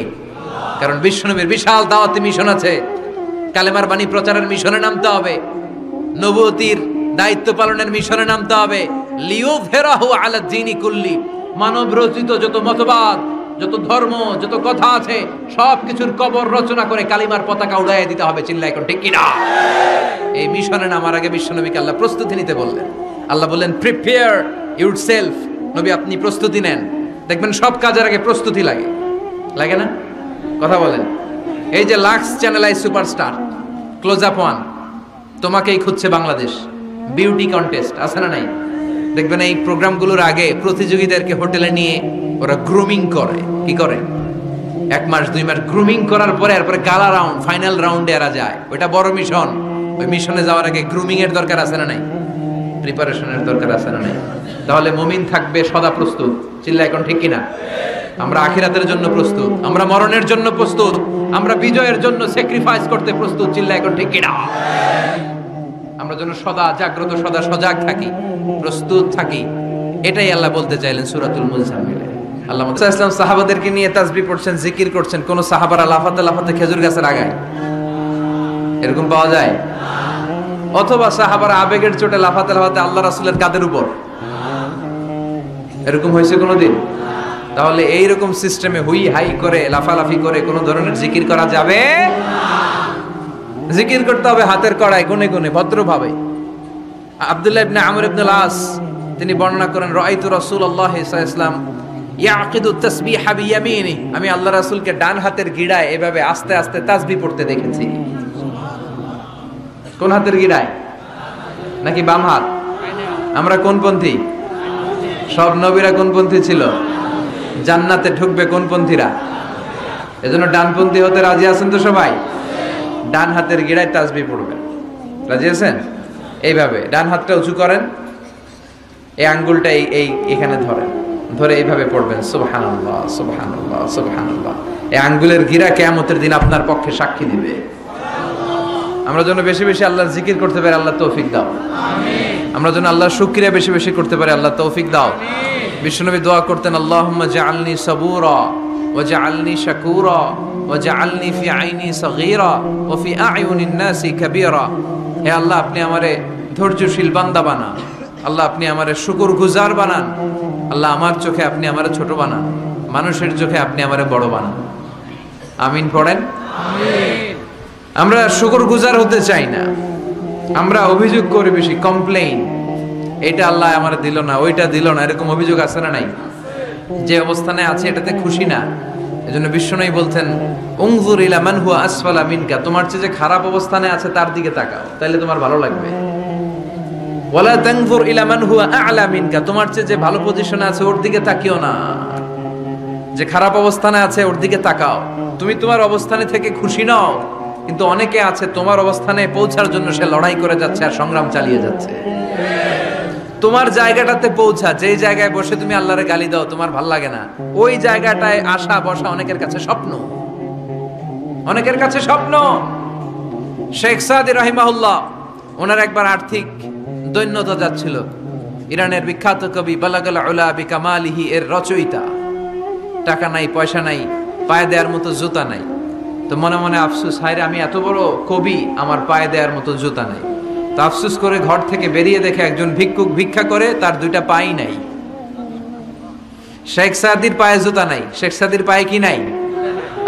কারণ বিশ্বনবীর বিশাল দাওয়াতি মিশন আছে। কালেমার বাণী প্রচারের মিশনে নামতে হবে, নবুয়তির দায়িত্ব পালনের মিশনে নামতে হবে। লিয়ুযহিরাহু আলা দ্বীনি কুল্লি, মানব রচিত যত মতবাদ, যত ধর্ম, যত কথা আছে, সব কিছুর কবর রচনা করে কালিমার পতাকা উড়াইয়ে দিতে হবে। চিল্লায় এখন ঠিক কিনা? এই মিশনে নামার আগে বিশ্বনবীকে আল্লাহ প্রস্তুতি নিতে বললেন। আল্লাহ বললেন প্রিপেয়ার ইউরসেলফ। নবী আপনি প্রস্তুতি নেন। দেখবেন সব কাজের আগে প্রস্তুতি লাগে, লাগে না? কথা বলেন। এই যে Lux channel I superstar, Closeup one, তোমাকেই খুঁজছে বাংলাদেশ, বিউটি কন্টেস্ট আছে না নাই? দেখবেন এই প্রোগ্রামগুলোর আগে প্রতিযোগীদেরকে হোটেলে নিয়ে ওরা গ্রুমিং করে। কি করে? 1 মাস 2 মাস গ্রুমিং করার পরে এরপরে গালা রাউন্ড, ফাইনাল রাউন্ডে এরা যায়। ওইটা বড় মিশন। ওই মিশনে যাওয়ার আগে গ্রুমিং এর দরকার আছে না নাই? প্রিপারেশনের দরকার আছে না নাই? তাহলে মুমিন থাকবে সদা প্রস্তুত। চিল্লা এখন ঠিক কিনা? আমরা আখিরাতের জন্য প্রস্তুত, আমরা মরণের জন্য প্রস্তুত, আমরা বিজয়ের জন্য স্যাক্রিফাইস করতে প্রস্তুত। চিল্লা এখন ঠিক কিনা? আমরা যেন সদা জাগ্রত, সদা সজাগ থাকি, প্রস্তুত থাকি। এটাই আল্লাহ বলতে চাইলেন সূরাতুল মুজাম্মিলে। আল্লাহ মুসা ইসলাম সাহাবাদেরকে নিয়ে তাসবিহ পড়ছেন, জিকির করছেন। কোন সাহাবারা লাফাতে লাফাতে খেজুর গাছের আগায়? এরকম পাওয়া যায়? অথবা সাহাবারা আবেগের চোটে লাফাতে লাফাতে আল্লাহ রাসূলের কাঁধের উপর? এরকম হয়েছে কোনোদিন? তাহলে এইরকম সিস্টেমে হুই হাই করে লাফালাফি করে কোন ধরনের জিকির করা যাবে না। জিকির করতে হবে হাতের কড়ায়, গুনে গুনে, ভদ্রভাবে। আব্দুল্লাহ ইবনে আমর ইবনে আস তিনি বর্ণনা করেন, রাআইতু রাসূলুল্লাহ সাল্লাল্লাহু আলাইহি ওয়াসাল্লাম ইয়াকিদু তাসবিহা বিয়ামিনি, আমি আল্লাহ রাসূলকে ডান হাতের গিড়ায় এভাবে আস্তে আস্তে তাসবিহ পড়তে দেখেছি। কোন হাতের গিড়ায়? নাকি বাম হাত? আমরা কোন পন্থী? সব নবীরা কোন পন্থী ছিল? জান্নাতে ঢুকবে কোন পন্থীরা? এজন্য ডানপন্থী হতে রাজি আছেন তো সবাই? ডান হাতের গিড়ায় তাসবিহ পড়বেন। রাজি আছেন? এইভাবে ডান হাতটা উঁচু করেন, এই আঙ্গুলটা এই এখানে ধরেন, ধরে এইভাবে পড়বেন সুবহানাল্লাহ সুবহানাল্লাহ সুবহানাল্লাহ। এই আঙ্গুলের গিরা কিয়ামতের দিন আপনার পক্ষে সাক্ষী দিবে। আমরা যেন বেশি বেশি আল্লাহর জিকির করতে পারি, আল্লাহ তৌফিক দাও। আমিন। আমরা যেন আল্লাহর শুকরিয়া বেশি বেশি করতে পারি, আল্লাহ তৌফিক দাও। আমিন। বিশ্বনবী দোয়া করতেন, আল্লাহুম্মা জাআলনি সাবুরা ওয়া জাআলনি শাকুরা ওয়া জাআলনি ফি আইনি সগীরা ওয়া ফি আ'য়ুনিন নাসি কাবীরা। হে আল্লাহ, আপনি আমারে ধৈর্যশীল বান্দা বানান। আল্লাহ, আপনি আমারে শুকরগুজার বানান। আল্লাহ, আমার চোখে আপনি আমারে ছোট বানান, মানুষের চোখে আপনি আমারে বড় বানান। আমিন পড়েন। আমিন। আমরা শুকরগুজার হতে চাই না, আমরা অভিযোগ করি বেশি, কমপ্লেইন। এটা আল্লাহ আমার দিল না, ওইটা দিল না, এরকম অভিযোগ আছে না নাই? যে অবস্থানে আছে এটাতে খুশি না, এজন্য বিশ্বনবী বলতেন উনজুর ইলা মান হুয়া আসফালা মিনকা, তোমার চেয়ে যে খারাপ অবস্থানে আছে তার দিকে তাকাও, তাহলে তোমার ভালো লাগবে। ওয়ালা তানজুর ইলা মান হুয়া আ'লা মিনকা, তোমার চেয়ে যে ভালো পজিশনে আছে ওর দিকে তাকিও না, যে খারাপ অবস্থানে আছে ওর দিকে তাকাও। তুমি তোমার অবস্থানে থেকে খুশি নও, কিন্তু অনেকে আছে তোমার অবস্থানে পৌঁছার জন্য সে লড়াই করে যাচ্ছে আর সংগ্রাম চালিয়ে যাচ্ছে। তোমার জায়গাটাতে পৌঁছা, যেই জায়গায় বসে তুমি আল্লাহরে গালি দাও তোমার ভাল লাগে না, ওই জায়গাটায় আসা বসা অনেকের কাছে স্বপ্ন, অনেকের কাছে স্বপ্ন। শেখ সাদি রাহিমাহুল্লাহ, ওনার একবার আর্থিক দৈন্যতা যাচ্ছিল। ইরানের বিখ্যাত কবি বালাগাল উলা বিকামালিহি এর রচয়িতা, টাকা নাই পয়সা নাই, পায়ে দেওয়ার মতো জুতা নাই। তো মনে মনে আফসোস, হায় রে আমি এত বড় কবি, আমার পায়ে দেওয়ার মতো জুতা নাই। তো আফসোস করে ঘর থেকে বেরিয়ে দেখে একজন ভিক্ষুক ভিক্ষা করে, তার দুইটা পাই নাই। শেখ সাদির পায়ে জুতা নাই, শেখ সাদির পায়ে কি নাই,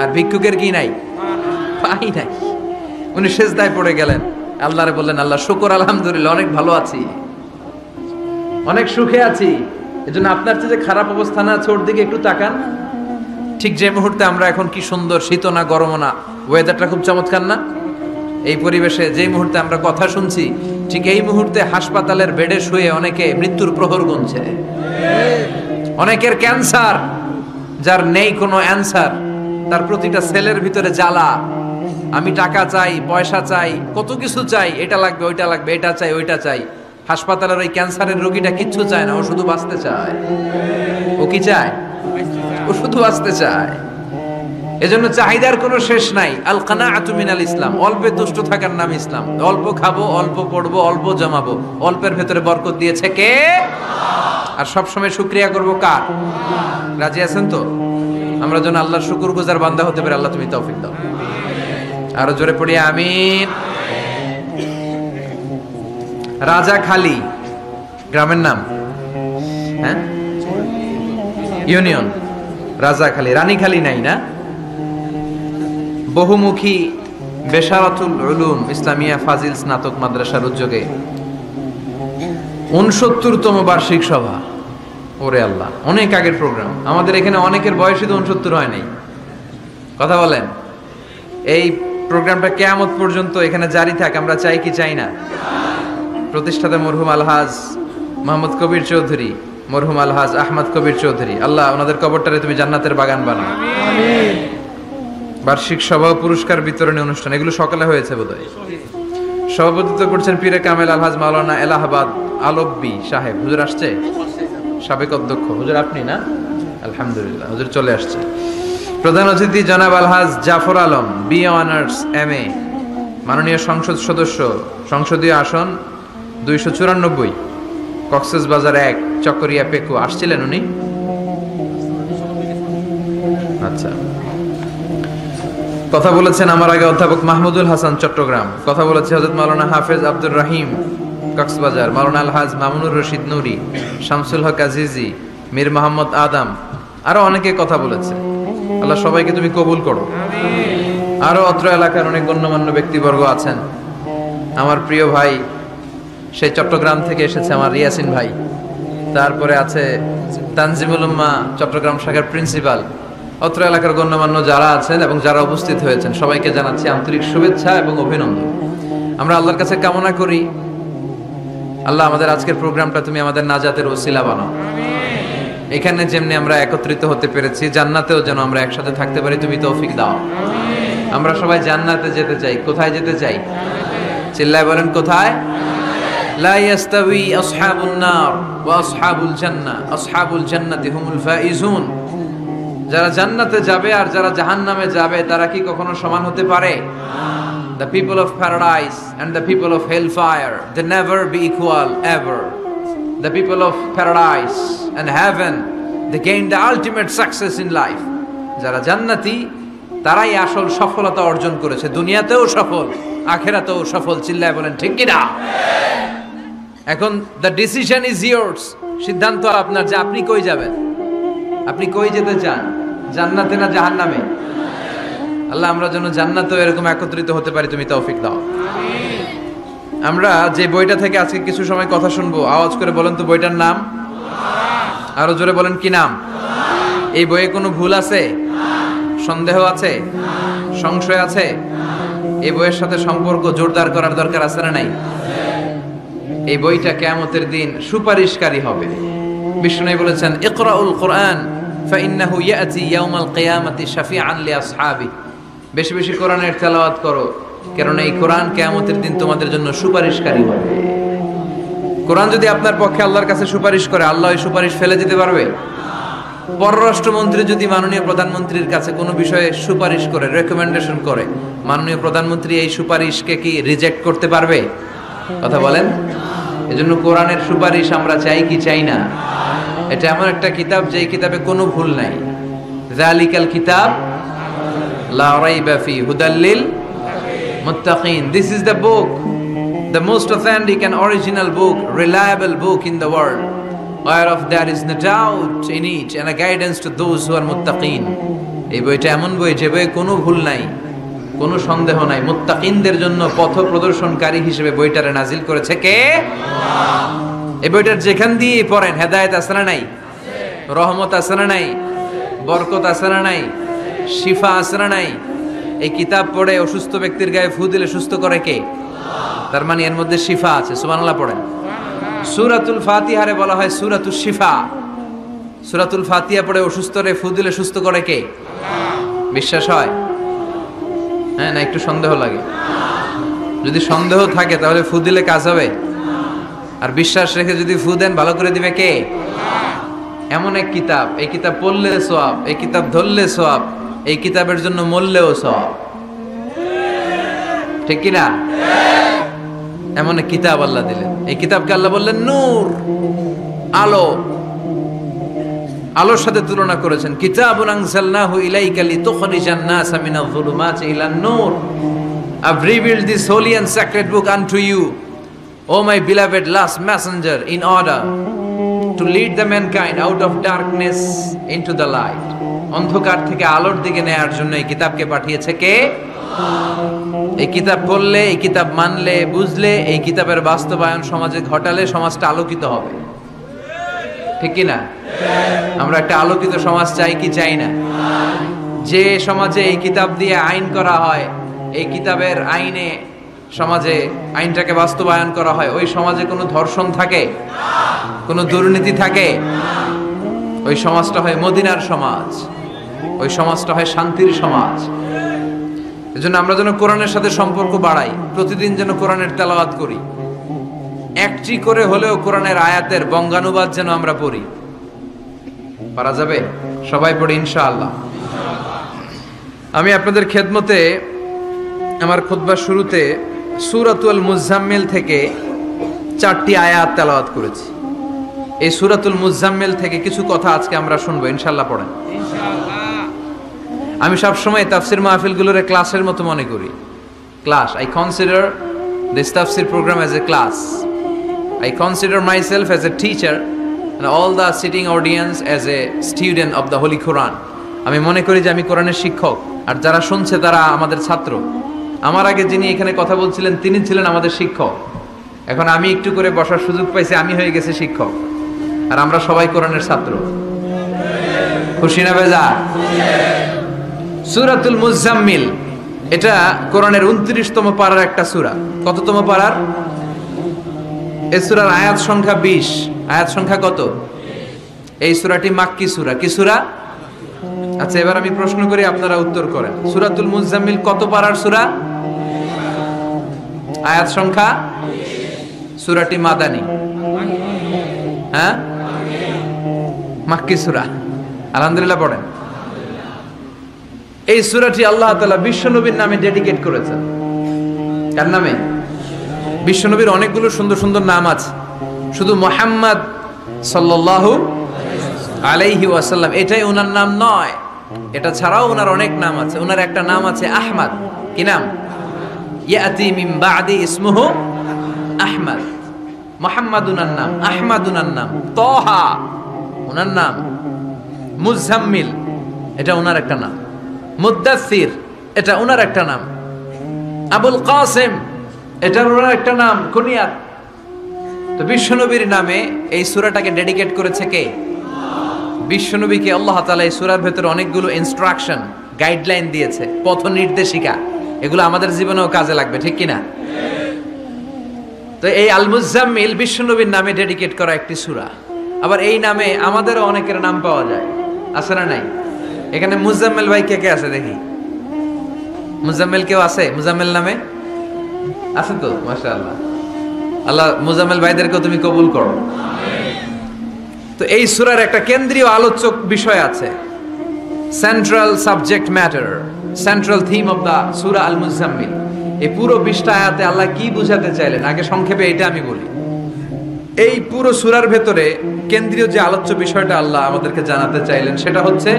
আর ভিক্ষুকের কি নাই, পাই নাই। উনি সেজদায় পড়ে গেলেন, আল্লাহরে বললেন, আল্লাহ শুকর আলহামদুলিল্লাহ, অনেক ভালো আছি, অনেক সুখে আছি। এজন্য আপনার চেয়ে যে খারাপ অবস্থানে আছে ওর দিকে একটু তাকান। ঠিক যে মুহূর্তে আমরা এখন কি সুন্দর, শীত না গরম না, ওয়েদারটা খুব চমৎকার না? এই পরিবেশে যে মুহূর্তে আমরা কথা শুনছি, ঠিক এই মুহূর্তে হাসপাতালের বেডে শুয়ে অনেকে মৃত্যুর প্রহর গুনছে। অনেকের ক্যান্সার, যার নেই কোনো অ্যান্সার, তার প্রতিটা সেলের ভিতরে জ্বালা। আমি টাকা চাই, পয়সা চাই, কত কিছু চাই, এটা লাগবে ওইটা লাগবে, এটা চাই ওইটা চাই। হাসপাতালের ওই ক্যান্সারের রোগীটা কিচ্ছু চায় না, ও শুধু বাঁচতে চায়। ও কি চায়? ও শুধু বাঁচতে চায়। এজন্য চাহিদার কোনো শেষ নাই। আল কানাআতু মিনাল ইসলাম, অল্পে তুষ্ট থাকার নাম ইসলাম। অল্প খাবো, অল্প পড়বো, অল্প জমাবো, অল্পের ভেতরে বরকত দিয়েছে কে? আর সবসময় শুকরিয়া করবো কার? রাজি আছেন তো? আমরা যেন আল্লাহর শুকরগুজার বান্দা হতে পারি, আল্লাহ তুমি তৌফিক দাও। আরো জোরে পড়ি আমিন। রাজাখালী গ্রামের নাম, হ্যাঁ ইউনিয়ন রাজাখালী, রানীখালী নাই না? বহুমুখী বেশারাতুল উলুম ইসলামিয়া ফাজিল স্নাতক মাদ্রাসার উদ্যোগে 69তম বার্ষিক সভা। ওরে আল্লাহ, অনেক আগের প্রোগ্রাম। আমাদের এখানে অনেকের বয়সই তো 69 হয় নাই। কথা বলেন, এই প্রোগ্রামটা কিয়ামত পর্যন্ত এখানে জারি থাক, আমরা চাই কি চাই না? প্রতিষ্ঠাতা মরহুম আলহাজ মোহাম্মদ কবির চৌধুরী, মরহুম আলহাজ আহমদ কবির চৌধুরী, আল্লাহ ওনাদের কবরটারে তুমি জান্নাতের বাগান বানাও। বার্ষিক সভা পুরস্কার বিতরণী অনুষ্ঠান, এগুলো সকালে হয়েছে বোধহয়। সভাপতিত্ব করছেন পীরে কামেল আলহাজ মাওলানা এলাহাবাদ আলব্বি সাহেব। হুজুর আসছে? সাবেক অধ্যক্ষ হুজুর আপনি না? আলহামদুলিল্লাহ, হুজুর চলে আসছে। প্রধান অতিথি জনাব আলহাজ Jafar Alam, BA honours MA, মাননীয় সংসদ সদস্য, সংসদীয় আসন 294, কক্সবাজার 1, চকরিয়া পেকু। আসছিলেন উনি? আচ্ছা। কথা বলেছেন আমার আগে অধ্যাপক মাহমুদুল হাসান, চট্টগ্রাম। কথা বলেছে হযরত মাওলানা হাফেজ আব্দুর রহিম, কক্সবাজার। মাওলানা আলহাজ মামুনুর রশিদ নুরি, শামসুল হক আজিজি, মীর মোহাম্মদ আদম, আরো অনেকে কথা বলেছে। আল্লাহ সবাইকে তুমি কবুল করো। আরো অত্র এলাকার অনেক গণ্যমান্য ব্যক্তিবর্গ আছেন। আমার প্রিয় ভাই, সেই চট্টগ্রাম থেকে এসেছে আমার ইয়াসিন ভাই। তারপরে আছে তানজিমুল উম্মাহ চট্টগ্রাম শাখার প্রিন্সিপাল। অত্র এলাকার গণ্যমান্য যারা আছেন এবং যারা উপস্থিত হয়েছেন সবাইকে জানাচ্ছি আন্তরিক শুভেচ্ছা এবং অভিনন্দন। আমরা আল্লাহর কাছে কামনা করি, আল্লাহ আমাদের আজকের প্রোগ্রামটা তুমি আমাদের নাজাতের ওসিলা বানাও। এখানে যেমনি আমরা একত্রিত হতে পেরেছি, জান্নাতেও যেন আমরা একসাথে থাকতে পারি, তুমি তৌফিক দাও। আমরা সবাই জান্নাতে যেতে চাই। কোথায় যেতে চাই? চিল্লায় বলেন কোথায়? লা ইয়াস্তাবি আসহাবুন নার ওয়া আসহাবুল জান্নাহ, আসহাবুল জান্নাতি হুমুল ফাইজুন। যারা জান্নাতে যাবে আর যারা জাহান্নামে যাবে তারা কি কখনো সমান হতে পারে? The people of paradise and the people of hellfire, they never be equal ever. The people of paradise and heaven, they gain the ultimate success in life. যারা জান্নাতি তারাই আসল সফলতা অর্জন করেছে, দুনিয়াতেও সফল, আখিরাতেও সফল। চিল্লায় বলেন ঠিক কি না? এখন the decision is yours, সিদ্ধান্ত আপনার যে আপনি কই যাবেন, আপনি কই যেতে চান, জান্নাতে না জাহান্নামে? আল্লাহ আমরা যেন জান্নাতেও এরকম একত্রিত হতে পারি, তুমি তৌফিক দাও। আমরা যে বইটা থেকে আজকে কিছু সময় কথা শুনবো, আওয়াজ করে বলেন তো বইটার নাম। আরো জোরে বলেন কি নাম? এই বইয়ে কোনো ভুল আছে? সন্দেহ আছে, সংশয় আছে? এই বইয়ের সাথে সম্পর্ক জোরদার করার দরকার আছে না নাই? এই বইটা কিয়ামতের দিন সুপারিশকারী হবে। বিষ্ণু বলেছেন, ইকরাউল কোরআন ফাইন্নাহু ইয়াতি ইয়াউমাল কিয়ামাতি শাফিআন লিআসহাবি। বেশি বেশি কোরআনের তেলাওয়াত করো, কারণ এই কোরআন কিয়ামতের দিন তোমাদের জন্য সুপারিশকারী হবে। কোরআন যদি আপনার পক্ষে আল্লাহর কাছে সুপারিশ করে, আল্লাহ এই সুপারিশ ফেলে দিতে পারবে? পররাষ্ট্রমন্ত্রী যদি মাননীয় প্রধানমন্ত্রীর কাছে কোনো বিষয়ে সুপারিশ করে, রেকমেন্ডেশন করে, মাননীয় প্রধানমন্ত্রী এই সুপারিশকে কি রিজেক্ট করতে পারবে? কথা বলেন। এজন্য কোরআনের সুপারিশ আমরা চাই কি চাই না? এটা এমন একটা কিতাব যে কিতাবে কোনো ভুল নাই। যালিকাল কিতাব লা রাইবা ফি হুদাল লিল মুত্তাকিন। This is the book, the most authentic and original book, reliable book in the world, whereof there is no doubt in it and a guidance to those who are muttaqin. এই বইটা এমন বই যে বইয়ে কোনো ভুল নাই, কোনো সন্দেহ নাই। মুত্তাকিনদের জন্য পথ প্রদর্শনকারী হিসেবে বইটারে নাজিল করেছে কে? এই বইটার যেখান দিয়ে পড়েন হেদায়েত আছে না নাই? রহমত আছে না নাই? বরকত আছে না নাই? শিফা আছে না নাই? এই কিতাব পড়ে অসুস্থ ব্যক্তির গায়ে ফু দিলে সুস্থ করে কে? তার মানে এর মধ্যে শিফা আছে। সুবহানাল্লাহ পড়েন। সূরাতুল ফাতিহারে বলা হয় সূরাতুশ শিফা। সূরাতুল ফাতিহা পড়ে অসুস্থরে ফু দিলে সুস্থ করে কে? বিশ্বাস হয়? হ্যাঁ না একটু সন্দেহ লাগে? যদি সন্দেহ থাকে তাহলে ফু দিলে কাজ হবে? আর বিশ্বাস রেখে যদি ফু দেন ভালো করে দিবে কে? এমন এক কিতাব, এই কিতাব পড়লে সওয়াব, এই কিতাব ধরলে সওয়াব, এই কিতাবের জন্য মরলেও সওয়াব। ঠিক কি না? এমন এক কিতাব আল্লাহ দিলেন। এই কিতাবকে আল্লাহ বললেন নূর, আলো। আলোর সাথে তুলনা করেছেন। কিতাবুন আনজালনাহু ইলাইকা লিতুখরিজান NASA Minaj যুলুমাতি ইলান Noor. I've revealed this holy and sacred book unto you, O my beloved last messenger, in order to lead the mankind out of darkness into the light. অন্ধকার থেকে আলোর দিকে নেয়ার জন্য এই কিতাবকে পাঠিয়েছে কে? এই কিতাব পড়লে, এই কিতাব মানলে, বুঝলে, এই কিতাবের বাস্তবায়ন সমাজে ঘটালে সমাজটা আলোকিত হবে। ঠিক কি না? আমরা একটা আলোকিত সমাজ চাই কি চাই না? যে সমাজে এই কিতাব দিয়ে আইন করা হয়, এই কিতাবের আইনে সমাজে আইনটাকে বাস্তবায়ন করা হয়, ওই সমাজে কোনো ধর্ষণ থাকে, কোনো দুর্নীতি থাকে, ওই সমাজটা হয় মদিনার সমাজ, ওই সমাজটা হয় শান্তির সমাজ। এজন্য আমরা যেন কোরআনের সাথে সম্পর্ক বাড়াই, প্রতিদিন যেন কোরআনের তেলাওয়াত করি, একটি করে হলেও কোরআনের আয়াতের বঙ্গানুবাদ যেন আমরা পড়ি। পারা যাবে? সবাই পড়ি ইনশাআল্লাহ। আমি আপনাদের খেদমতে আমার খুতবার শুরুতে সূরাতুল মুজাম্মিল থেকে 4টি আয়াত তেলাওয়াত করেছি। এই সূরাতুল মুজাম্মিল থেকে কিছু কথা আজকে আমরা শুনবো ইনশাআল্লাহ। পড়েন ইনশাআল্লাহ। আমি সব সময় তাফসীর মাহফিলগুলোরে ক্লাসের মতো মনে করি। Class, I consider this tafsir program as a class. I consider myself as a teacher and all the sitting audience as a student of the Holy Quran. আমি মনে করি যে আমি কোরআনের শিক্ষক, আর যারা শুনছে তারা আমাদের ছাত্র। আমার আগে যিনি এখানে কথা বলছিলেন তিনি ছিলেন আমাদের শিক্ষক। এখন আমি একটু করে বসার সুযোগ পাইছি, আমি হয়ে গেছি শিক্ষক, আর আমরা সবাই কোরআনের ছাত্র। খুশি না বেজার? সূরাতুল মুজাম্মিল এটা কোরআনের 29তম পারার একটা সূরা। কততম পারার? এই সূরার আয়াত সংখ্যা 20। আয়াত সংখ্যা কত? এই সূরাটি মাক্কি সূরা। কি সূরা? আচ্ছা এবার আমি প্রশ্ন করি, আপনারা উত্তর করেন। সূরাতুল মুজাম্মিল কত পারার সূরা? আয়াত সংখ্যা? সূরাটি মাদানী। হ্যাঁ, মাক্কি সূরা। আলহামদুলিল্লাহ পড়েন। এই সূরাটি আল্লাহ তাআলা বিশ্বনবীর নামে ডেডিকেট করেছেন। কার নামে? বিশ্বনবীর অনেকগুলো সুন্দর সুন্দর নাম আছে, শুধু মুহাম্মদ সাল্লাল্লাহু আলাইহি ওয়াসাল্লাম এটাই ওনার নাম নয়, এটা ছাড়াও ওনার অনেক নাম আছে। ওনার একটা নাম আছে আহমদ। কি নাম? ইয়াতি মিন বাদি ইসমুহু আহমদ। মুহাম্মদ ওনার নাম, আহমদ ওনার নাম, তাহা ওনার নাম, মুজাম্মিল এটা ওনার একটা নাম, মুদ্দাসসির এটা ওনার একটা নাম, আবুল কাসেম এটা ওনার একটা নাম, কুনিয়াত। তো বিশ্বনবীর নামে এই সূরাটাকে ডেডিকেট করেছে কে? বিশ্বনবীকে আল্লাহ তাআলা এই সূরার ভেতরে অনেকগুলো ইনস্ট্রাকশন, গাইডলাইন দিয়েছে, পথ নির্দেশিকা, এগুলো আমাদের জীবনেও কাজে লাগবে, ঠিক কিনা? তো এই আল মুজাম্মিল বিশ্বনবীর নামে ডেডিকেট করা একটি সূরা। আবার এই নামে আমাদেরও অনেকের নাম পাওয়া যায়, আছে না নাই? এখানে মুজাম্মিল ভাই কে কে আছে দেখি? মুজাম্মিল কেউ আছে মুজাম্মিল নামে? আছে তো, মাশাআল্লাহ। আল্লাহ মুজাম্মিল ভাইদেরকে তুমি কবুল করো। তো এই সূরার একটা কেন্দ্রীয় আলোচক বিষয় আছে, central subject matter, central theme of the Surah Al Muzzammil. এই পুরো 20টা আয়াতে আল্লাহ কি বুঝাতে চাইলেন, আগে সংক্ষেপে এটা আমি বলি। এই পুরো সূরার ভেতরে কেন্দ্রীয় যে আলোচ্য বিষয়টা আল্লাহ আমাদেরকে জানাতে চাইলেন সেটা হচ্ছে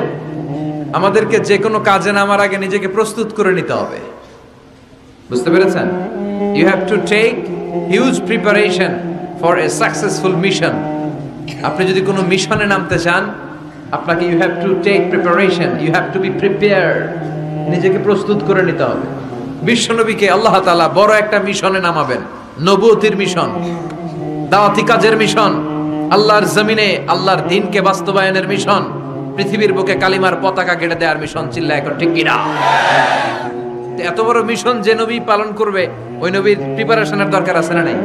আমাদেরকে যে কোনো কাজে নামার আগে নিজেকে প্রস্তুত করে নিতে হবে। বুঝতে পেরেছেন? You have to take huge preparation for a successful mission. আপনি যদি কোনো মিশনে নামতে চান, আপনাকে you have to take preparation, you have to be prepared. নিজেকে প্রস্তুত করে নিতে হবে। বিশ্বনবীকে আল্লাহ তাআলা বড় একটা মিশনে নামাবেন, নবুয়তির মিশন, দাওয়াতি কাজের মিশন, আল্লাহর জমিনে আল্লাহর দ্বীনকে বাস্তবায়নের মিশন, পৃথিবীর বুকে কালিমার পতাকা গেড়ে দেওয়ার মিশন। চিল্লায় এখন ঠিক কিনা? এত বড় মিশন যে নবী পালন করবে, ওই নবীর প্রিপারেশনের দরকার আছে না নাই?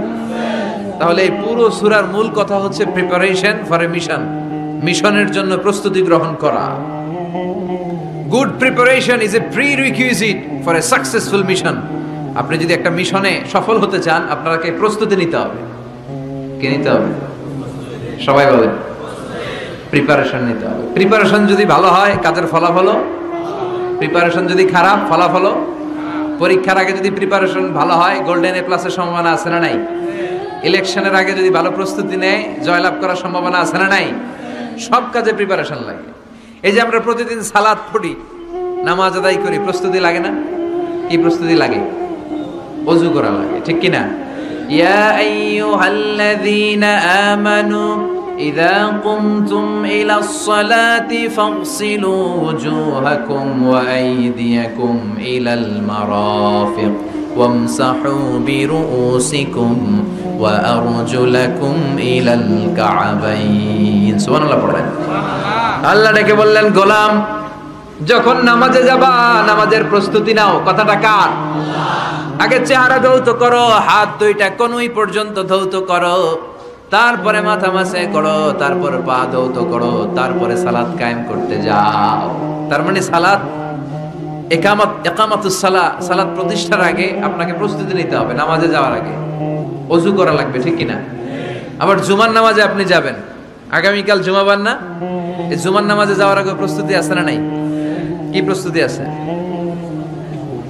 তাহলে এই পুরো সূরার মূল কথা হচ্ছে প্রিপারেশন ফর এ মিশন, মিশনের জন্য প্রস্তুতি গ্রহণ করা। Good preparation is a prerequisite for a successful mission. আপনি যদি একটা মিশনে সফল হতে চান, আপনাকে প্রস্তুতি নিতে হবে। কি নিতে হবে? সবাই বলেন, প্রিপারেশন নিতে হবে। প্রিপারেশন যদি ভালো হয়, কাজের ফলাফল। প্রিপারেশন যদি খারাপ, ফলাফল। পরীক্ষার আগে যদি প্রিপারেশন ভালো হয়, গোল্ডেন এ প্লাসের সম্ভাবনা আছে না নাই? ইলেকশনের আগে যদি ভালো প্রস্তুতি নেয়, জয়লাভ করার সম্ভাবনা আছে না নাই? সব কাজে প্রিপারেশন লাগে। এই যে আমরা প্রতিদিন সালাত পড়ি, নামাজ আদায় করি, প্রস্তুতি লাগে না? কি প্রস্তুতি লাগে? ওযু করা লাগে, ঠিক কিনা? ইয়া আইয়ুহাল্লাযীনা আমানু ইযা কুমতুম ইলাস সালাতি ফাগসিলু ওয়ুজুহাকুম ওয়া আইদিয়াকুম ইলাল মারাফিক ওয়ামসাহু বিরুউসিকুম ওয়া আরজুলাকুম ইলাল কা'বাইন। সুবহানাল্লাহ পড়েন। আল্লাহ ডেকে বললেন, গোলাম যখন নামাজে যাবা, নামাজের প্রস্তুতি নাও। কথাটা কার? আগে চেহারা ধৌত করো, হাত দুইটা কনুই পর্যন্ত ধৌত করো, তারপরে মাথা মাসে করো, তারপর পা ধৌত করো, তারপরে সালাত কায়েম করতে যাও। তার মানে সালাত ইকামাতুস সালাহ, সালাত প্রতিষ্ঠার আগে আপনাকে প্রস্তুতি নিতে হবে। নামাজে যাওয়ার আগে ওযু করা লাগবে, ঠিক কিনা? আবার জুমার নামাজে আপনি যাবেন, আগামীকাল জুমাবার না? এই জুমার নামাজে যাওয়ার আগে প্রস্তুতি আছে না নাই? কি প্রস্তুতি আছে?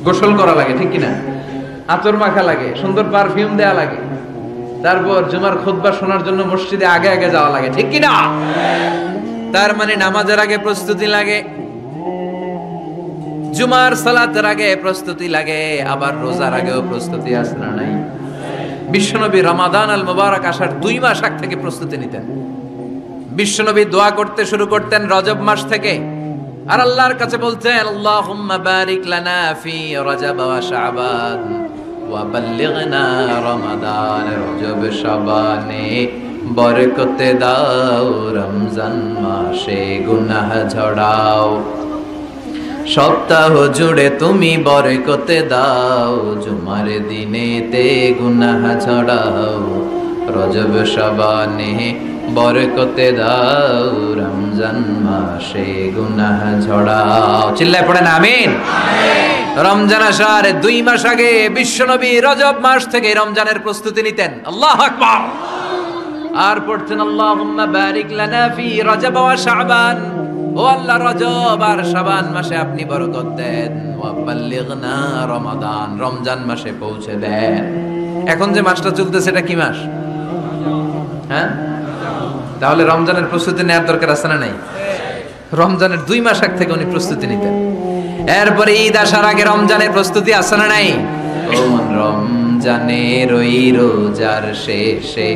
গোসল করা লাগে, ঠিক কিনা? আতর মাখা লাগে, সুন্দর পারফিউম দেয়া লাগে, তারপর জুমার খুতবা শোনার জন্য মসজিদে আগে আগে যাওয়া লাগে, ঠিক কিনা? তার মানে নামাজের আগে প্রস্তুতি লাগে, জুমার সালাতের আগে প্রস্তুতি লাগে, আবার রোজার আগেও প্রস্তুতি আছে না নাই? বিশ্বনবী রমাদান আল মুবারক আসার 2 মাস আগ থেকে প্রস্তুতি নিতেন। বিশ্বনবী দোয়া করতে শুরু করতেন রজব মাস থেকে, আর আল্লাহর কাছে বলতেন, আল্লাহুম্মা বারিক লানা ফি রজব ওয়া শাবান ওয়া বাল্লিগনা রমাদান। রজব শাবানে বরকতে দাও, রমজান মাসে গুনাহ ঝরাও, সপ্তাহ জুড়ে তুমি বরকতে দাও, জুমার দিনেতে গুনাহ ঝরাও, রজব শাবানে বরকতে দাও, রমজান মাসে গুনাহ ঝরাও। চিল্লায় পড়েন আমিন। রমজান আসার 2 মাস আগে বিশ্বনবী রজব মাস থেকে রমজানের প্রস্তুতি নিতেন। আল্লাহু আকবার। আর পড়তেন, আল্লাহুম্মা বারিক লানা ফি রজব ওয়া শাবান। ও আল্লাহ, রজব আর শাবান মাসে আপনি বরকত দেন, ওয়া বাল্লিগনা রমাদান, রমজান মাসে পৌঁছে দেন। এখন যে মাসটা চলতেছে এটা কি মাস? হ্যাঁ, তাহলে রমজানের প্রস্তুতি নেওয়ার দরকার আছে না নাই? রমজানের 2 মাস আগ থেকে উনি প্রস্তুতি নিতেন। এরপরে ঈদ আসার আগে রমজানের প্রস্তুতি আছে না নাই? রমজানের ওই রোজার শেষে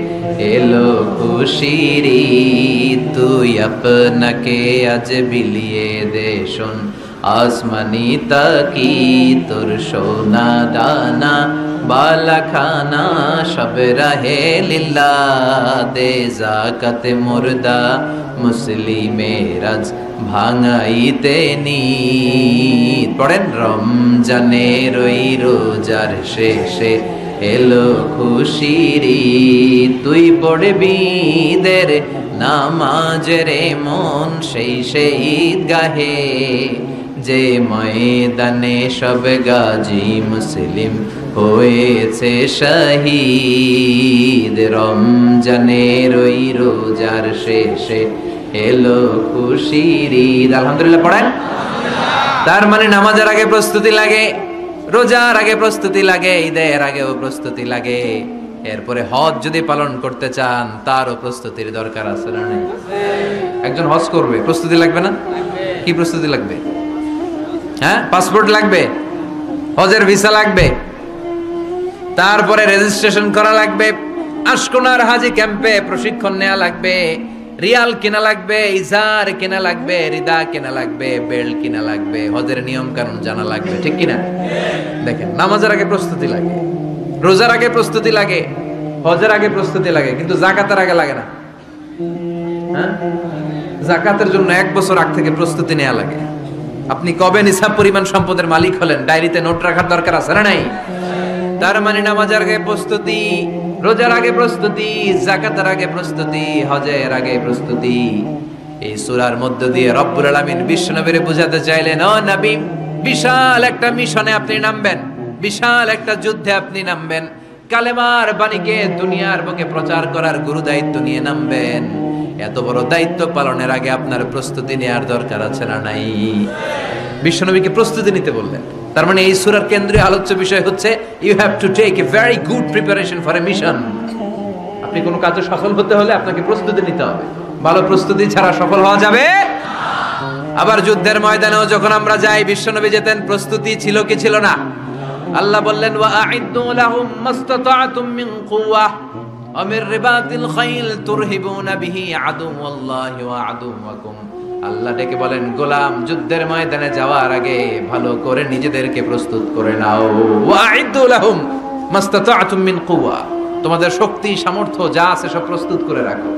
এলো খুশির ঈদ, তুই আপনাকে আজ বিলিয়ে দে শোন আসমানি তাকি, তোর সোনা দানা বালা খানা সব রাহে লিল্লাহ, দে যাকাতে মুর্দা মুসলিমের আজ ভাঙাইতে নিদ। পড়েন রমজানের ওই রোজার শেষে এলো খুশির ঈদ, তুই পড়বি ঈদের নামাজের মন সেই সেই ঈদগাহে, যে ময়দানে সব গাজী মুসলিম হয়েছে শহীদ। রমজানের ওই রোজার শেষে এলো খুশির ঈদ। আলহামদুলিল্লাহ পড়েন। তার মানে নামাজের আগে প্রস্তুতি লাগে, রোজার আগে প্রস্তুতি লাগে, ঈদের আগেও প্রস্তুতি লাগে। এরপরে হজ যদি পালন করতে চান তারও প্রস্তুতির দরকার আছে না নাই? একজন হজ করবে, প্রস্তুতি লাগবে না? কি প্রস্তুতি লাগবে? হ্যাঁ, পাসপোর্ট লাগবে, হজের ভিসা লাগবে, তারপরে রেজিস্ট্রেশন করা লাগবে, আশকোনার হাজি ক্যাম্পে প্রশিক্ষণ নেওয়া লাগবে, রিয়াল কিনা লাগবে, ইজার কিনা লাগবে, রিদা কিনা লাগবে, বেল্ট কিনা লাগবে, হজের নিয়ম কানুন জানা লাগবে, ঠিক কিনা? দেখেন, নামাজের আগে প্রস্তুতি লাগে, রোজার আগে প্রস্তুতি লাগে, হজের আগে প্রস্তুতি লাগে, কিন্তু যাকাতের আগে লাগে না। হ্যাঁ, যাকাতের জন্য 1 বছর আগ থেকে প্রস্তুতি নেওয়া লাগে। আপনি কবে নিসাব পরিমাণ সম্পদের মালিক হলেন ডায়েরিতে নোট রাখার দরকার আছে না নাই? তার মানে নামাজের আগে প্রস্তুতি, রোজার আগে প্রস্তুতি, যাকাতের আগে প্রস্তুতি, হজের আগে প্রস্তুতি। এই সূরার মধ্য দিয়ে রব্বুল আলামিন বিশ্বনবীরে বুঝাতে চাইলেন, ও নবী, বিশাল একটা মিশনে আপনি নামবেন, বিশাল একটা যুদ্ধে আপনি নামবেন, কালেমার বাণীকে দুনিয়ার বুকে প্রচার করার গুরু দায়িত্ব নিয়ে নামবেন। এত বড় দায়িত্ব পালনের আগে আপনার প্রস্তুতি নেওয়ার দরকার আছে না নাই? বিশ্বনবীকে প্রস্তুতি নিতে বললেন। তার মানে এই সূরার কেন্দ্রীয় আলোচ্য বিষয় হচ্ছে you have to take a very good preparation for a mission. আপনি কোনো কাজে সফল হতে হলে আপনাকে প্রস্তুতি নিতে হবে, ভালো প্রস্তুতি ছাড়া সফল হওয়া যাবে। আবার যুদ্ধের ময়দানেও যখন আমরা যাই, বিশ্বনবী যেতেন, প্রস্তুতি ছিল কি ছিল না? আল্লাহ বললেন, ওয়া আ'ইদ্দু লাহুম মাসতাতা'তুম মিন কুওয়া ওয়া মির রিবাতিল খাইল তুরহিবুনা বিহি আদুওয়াল্লাহি ওয়া আদুওয়াকুম। আল্লাহ ডেকে বলেন, গোলাম, যুদ্ধের ময়দানে যাওয়ার আগে ভালো করে নিজেদেরকে প্রস্তুত করে নাও। ওয়া আ'ইদ্দু লাহুম মাসতাতা'তুম মিন কুওয়া, তোমাদের শক্তি সামর্থ্য যা আছে সব প্রস্তুত করে রাখো।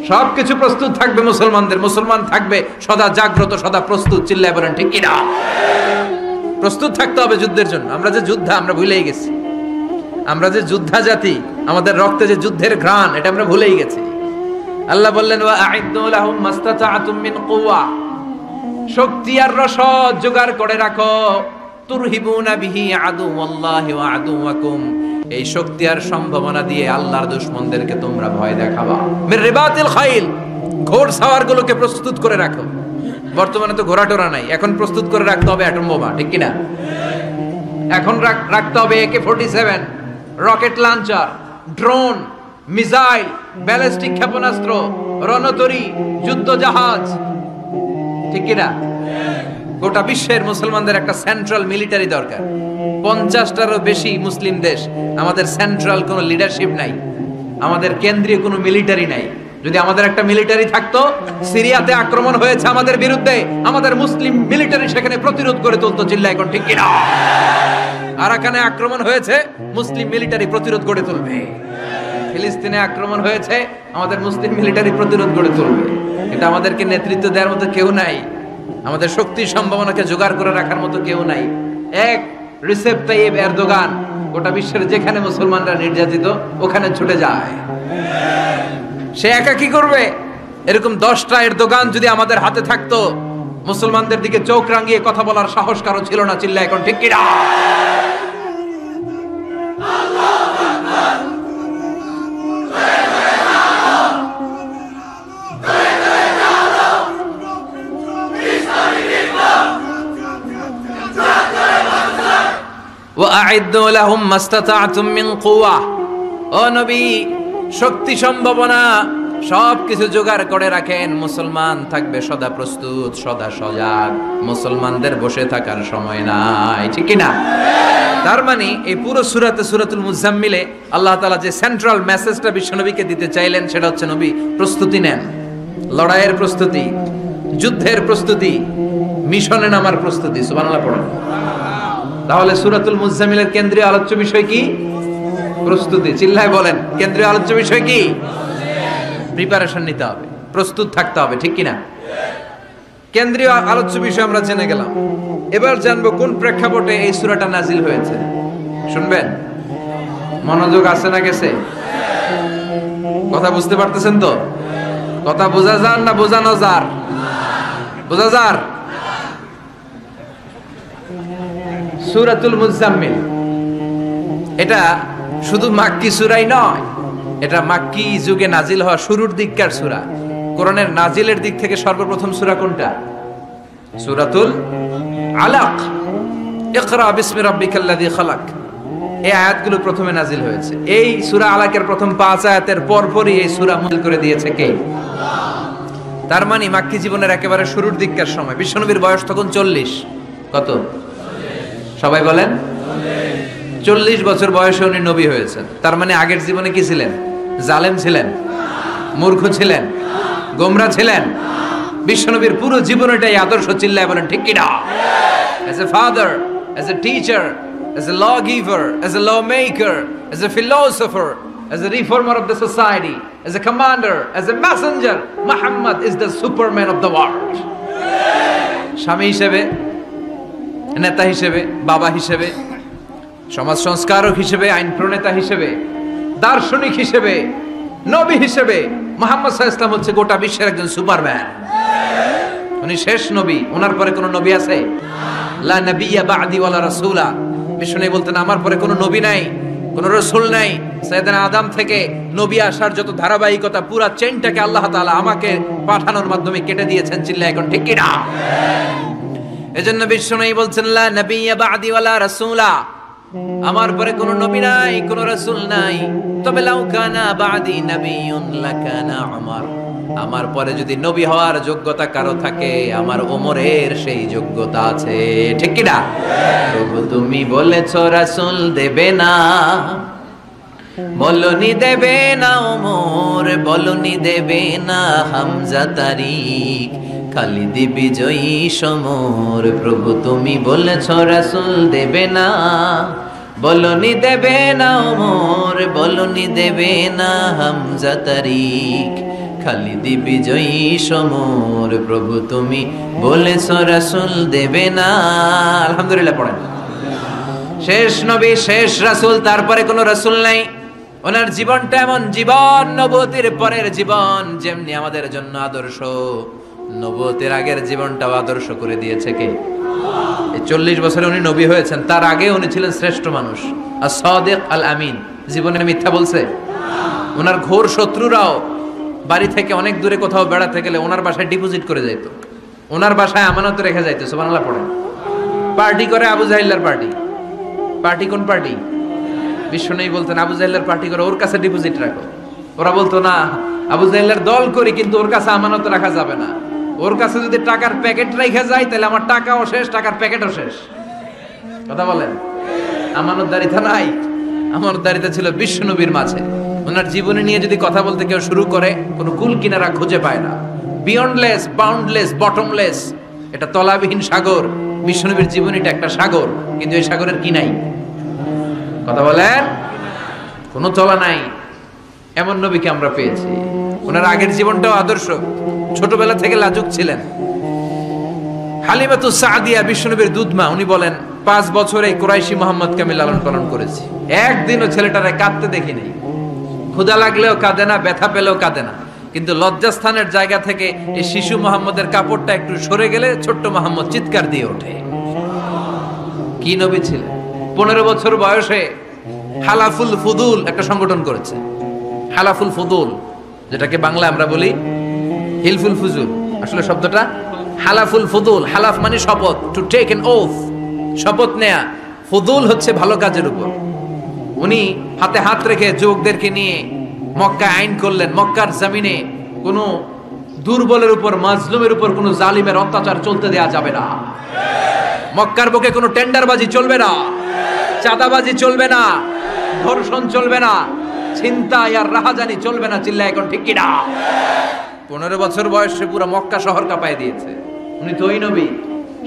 সবকিছু প্রস্তুত থাকবে মুসলমানদের, মুসলমান থাকবে সদা জাগ্রত, সদা প্রস্তুত। চিল্লায় বলেন ঠিক কিনা? প্রস্তুত থাকতে হবে যুদ্ধের জন্য। আমরা যে যোদ্ধা, আমরা ভুলেই গেছি। আমরা যে যোদ্ধা জাতি, আমাদের রক্তে যে যুদ্ধের ঘ্রাণ, এটা আমরা ভুলেই গেছি। আল্লাহ বললেন, ওয়া আ'ইদ্দু লাহুম মাসতাতা'তুম মিন কুওয়া, শক্তি আর রসদ জোগাড় করে রাখো। তুরহিবুনা বিহি আদুওয়াল্লাহি ওয়া আদুওয়াকুম, এই শক্তি আর সম্ভাবনা দিয়ে আল্লাহর দুশমনদেরকে তোমরা ভয় দেখাবা। মির রিবাতিল খাইল, ঘোড় সাওয়ারগুলোকে প্রস্তুত করে রাখো। বর্তমানে তো ঘোড়া টোরা নাই, এখন প্রস্তুত করে রাখতে হবে অ্যাটম বোমা, ঠিক কিনা? এখন রাখতে হবে AK-47, rocket launcher, drone, missile, ballistic ক্ষেপণাস্ত্র, রণতরী, যুদ্ধ জাহাজ, ঠিক কিনা? গোটা বিশ্বের মুসলমানদের একটা সেন্ট্রাল মিলিটারি দরকার। 50টারও বেশি মুসলিম দেশ, আমাদের সেন্ট্রাল কোনো লিডারশিপ নাই, আমাদের কেন্দ্রীয় কোনো মিলিটারি নাই। যদি আমাদের একটা মিলিটারি থাকতো, সিরিয়াতে আক্রমণ হয়েছে আমাদের বিরুদ্ধে, আমাদের মুসলিম মিলিটারি সেখানে প্রতিরোধ করে তুলতো। চিল্লা এখন ঠিক কিনা? আরাকানে আক্রমণ হয়েছে, মুসলিম মিলিটারি প্রতিরোধ গড়ে তুলবে। ফিলিস্তিনে আক্রমণ হয়েছে, আমাদের মুসলিম মিলিটারি প্রতিরোধ গড়ে তুলবে। এটা আমাদেরকে নেতৃত্ব দেওয়ার মতো কেউ নাই, আমাদের শক্তি সম্ভাবনাকে জোগাড় করে রাখার মতো কেউ নাই। এক রিসেপ তাইয়েব এরদোগান গোটা বিশ্বের যেখানে মুসলমানরা নির্যাতিত ওখানে ছুটে যায়। সে একা কি করবে? এরকম 10টা এরদোগান যদি আমাদের হাতে থাকতো, মুসলমানদের দিকে চোখ রাঙিয়ে কথা বলার সাহস কারো ছিল না। চিল্লা এখন ঠিক কিনা? وَأَعِدُّوا لَهُمْ مَا اسْتَطَعْتُم مِّن قُوَّةٍ, ও নবী, শক্তি সম্ভাবনা সবকিছু জোগাড় করে রাখেন। মুসলমান থাকবে সদা প্রস্তুত, সদা সজাগ। মুসলমানদের বসে থাকার সময় নাই, ঠিক কি না? তার মানে এই পুরো সূরাতে, সূরাতুল মুজাম্মিলে আল্লাহ তাআলা যে সেন্ট্রাল মেসেজটা বিশ্বনবীকে দিতে চাইলেন সেটা হচ্ছে, নবী প্রস্তুতি নেন। লড়াইয়ের প্রস্তুতি, যুদ্ধের প্রস্তুতি, মিশনে নামার প্রস্তুতি। সুবহানাল্লাহ পড়ুন। তাহলে সূরাতুল মুজাম্মিলের কেন্দ্রীয় আলোচ্য বিষয় কি? প্রস্তুতি। চিল্লায় বলেন, কেন্দ্রীয় আলোচ্য বিষয় কি? প্রিপারেশন নিতে হবে, প্রস্তুত থাকতে হবে, ঠিক কিনা? কেন্দ্রীয় আলোচ্য বিষয় আমরা জেনে গেলাম। এবার জানবো কোন প্রেক্ষাপটে এই সূরাটা নাজিল হয়েছে। শুনবেন? মনোযোগ আছে না গেছে? কথা বুঝতে পারতেছেন তো? কথা বোঝা যান না বোঝানো যার? বোঝা যার? সূরাতুল মুজাম্মিল এটা শুধু মাক্কি সূরাই নয়, এটা মাক্কি যুগে নাজিল হওয়া শুরুর দিককার সূরা। কোরআনের নাজিলের দিক থেকে সর্বপ্রথম সূরা কোনটা? সূরাতুল আলাক। ইকরা বিসমি রাব্বিকাল্লাযী খালাক, এই আয়াতগুলো প্রথমে নাজিল হয়েছে। এই সূরা আলাকের প্রথম 5 আয়াতের পরপরই এই সূরা নাজিল করে দিয়েছে কে? তার মানে মাক্কি জীবনের একেবারে শুরুর দিককার সময়। বিশ্বনবীর বয়স তখন 40। কত? সবাই বলেন। 40 বছর বয়সে উনি নবী হয়েছেন। তার মানে আগের জীবনে কি ছিলেন? জালেম ছিলেন, মূর্খ ছিলেন, গোমরা ছিলেন। বিশ্বনবীর পুরো জীবনটাই আদর্শ। চিল্লায় বলেন ঠিক কিনা? As a father, as a teacher, as a lawgiver, as a lawmaker, as a philosopher, as a reformer of the society, as a commander, as a messenger, Muhammad is the superman of the world. স্বামী হিসেবে, নেতা হিসেবে, বাবা হিসেবে, সমাজ সংস্কারক হিসেবে, আইন প্রণেতা হিসেবে, দার্শনিক হিসেবে, নবী হিসেবে মুহাম্মদ সাল্লাল্লাহু আলাইহি ওয়াসাল্লাম হচ্ছে গোটা বিশ্বের একজন সুপারম্যান। উনি শেষ নবী। ওনার পরে কোনো নবী আছে? লা নাবিয়্যা বা'দি ওয়ালা রাসূলা। বিষ্ণু বলতেন আমার পরে কোনো নবী নাই, কোনো রাসূল নাই। সাইয়েদনা আদম থেকে নবী আসার যত ধারাবাহিকতা, পুরো চেইনটাকে আল্লাহ তাআলা আমাকে পাঠানোর মাধ্যমে কেটে দিয়েছেন। চিল্লায় এখন ঠিক কি না? এজন্য বিষ্ণু বলছেন লা নাবিয়্যা বা'দি ওয়ালা রাসূলা, আমার পরে কোনো নবী নাই, কোনো রাসূল নাই। তবে লাউ কানা বা'দি নাবিয়্যুন লাকানা উমর, আমার পরে যদি নবী হওয়ার যোগ্যতা কারো থাকে, আমার ওমরের সেই যোগ্যতা আছে। ঠিক কি না? প্রভু তুমি বলেছো রাসূল দেবে না, বলনি দেবে না ওমর, বলনি দেবে না হামজা তারিক, খালিদ বিজয়ী সমর। প্রভু তুমি বলেছো রাসূল দেবে না, বলনি দেবে না ওমর, বলনি দেবে না হামজা তারিক, খালিদ বিজয়ী সমর। প্রভু তুমি বলেছো রাসূল দেবে না। আলহামদুলিল্লাহ পড়েন। শেষ নবী, শেষ রাসূল, তারপরে কোনো রাসূল নাই। ওনার জীবনটা এমন জীবন, নবুয়তের পরের জীবন যেমনি আমাদের জন্য আদর্শ, নবুয়তের আগের জীবনটাও আদর্শ করে দিয়েছে কে? এই 40 বছরে উনি নবী হয়েছেন। তার আগে উনি ছিলেন শ্রেষ্ঠ মানুষ, as-সাদিক আল-আমিন। জীবনে মিথ্যা বলছে? ওনার ঘোর শত্রুরাও বাড়ি থেকে অনেক দূরে কোথাও বেড়াতে গেলে ওনার বাসায় ডিপোজিট করে যাইতো, ওনার বাসায় আমানত রেখে যাইতো। সুবহানাল্লাহ পড়েন। পার্টি করে আবু জাহিল্লার পার্টি। পার্টি কোন পার্টি? বিশ্বনবী বলতেন আবু জাহিল্লার পার্টি করে ওর কাছে ডিপোজিট রাখো। ওরা বলতো না, আবু জাহিল্লার দল করি কিন্তু ওর কাছে আমানত রাখা যাবে না। ওর কাছে যদি টাকার প্যাকেট রেখে যায় তাহলে আমার টাকাও শেষ, টাকার প্যাকেটও শেষ। কথা বলেন। আমানতদারিতা নাই। আমানতদারিতা ছিল বিশ্বনবীর মাঝে। ওনার জীবনী নিয়ে যদি কথা বলতে কেউ শুরু করে, কোনো কুল কিনারা খুঁজে পায় না। বিয়ন্ডলেস, বাউন্ডলেস, বটমলেস, এটা তলাবিহীন সাগর। বিশ্বনবীর জীবনীটা একটা সাগর, কিন্তু এই সাগরের কি নাই? কথা বলেন। কোনো তলা নাই। এমন নবীকে আমরা পেয়েছি। ওনার আগের জীবনটাও আদর্শ। ছোটবেলা থেকে লাজুক ছিলেন। হালিমাতুস সাদিয়া বিশ্বনবীর দুধমা, উনি বলেন 5 বছর এই কুরাইশি মুহাম্মদকে আমি লালন পালন করেছি, একদিনও ছেলেটারে কাঁদতে দেখিনি। ক্ষুধা লাগলেও কাঁদে না, ব্যথা পেলেও কাঁদে না। কিন্তু লজ্জাস্থানের জায়গা থেকে এই শিশু মুহাম্মদের কাপড়টা একটু সরে গেলে ছোট্ট মুহাম্মদ চিৎকার দিয়ে ওঠে। কি নবী ছিলেন! 15 বছর বয়সে হালাফুল ফুদুল একটা সংগঠন করেছে। হালাফুল ফুদুল, যেটাকে বাংলা আমরা বলি হিলফুল ফুজুল। আসলে শব্দটা হালাফুল ফুদুল। হালাফ মানে শপথ, টু টেক এন ওথ, শপথ নেয়া। ফুদুল হচ্ছে ভালো কাজের উপর। উনি হাতে হাত রেখে যুবকদেরকে নিয়ে মক্কা আইন করলেন। মক্কার জমিনে কোনো দুর্বলের উপর, মাজলুমের উপর কোনো জালিমের অত্যাচার চলতে দেয়া যাবে না। মক্কার বুকে কোনো টেন্ডারবাজি চলবে না, চাঁদাবাজি চলবে না, ধর্ষণ চলবে না, ছিনতাই আর রাহাজানি চলবে না। চিল্লায় এখন ঠিক কি না? 15 বছর বয়সে পুরো মক্কা শহর কাঁপায় দিয়েছে। উনি তো ওই নবী,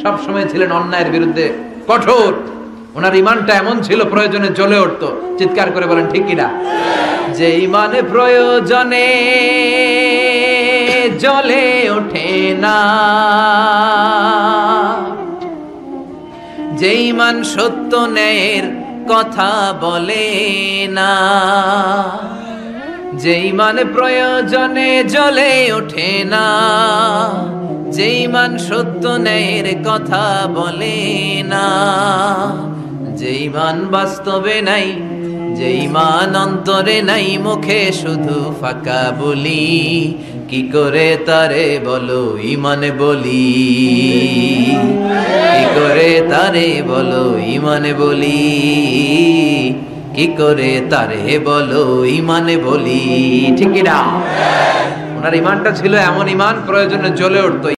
সব সময় ছিলেন অন্যায়ের বিরুদ্ধে কঠোর। ওনার ইমানটা এমন ছিল প্রয়োজনে জ্বলে উঠতো। চিৎকার করে বলেন ঠিক কিনা? যে ইমানে প্রয়োজনে জ্বলে ওঠে না, যে ইমান সত্য ন্যায়ের কথা বলে না, যে ইমান প্রয়োজনে জ্বলে ওঠে না, যে ইমান সত্য ন্যায়ের কথা বলে না, যে ইমান বাস্তবে নাই, যে ইমান অন্তরে নাই, মুখে শুধু ফাঁকা বলি, কি করে তারে বলো ইমানে বলি, কি করে তারে বলো ইমানে বলি, কি করে তারে বলো ইমানে বলি। ঠিক কিনা? ওনার ইমানটা ছিল এমন ইমান প্রয়োজনে জ্বলে উঠতো।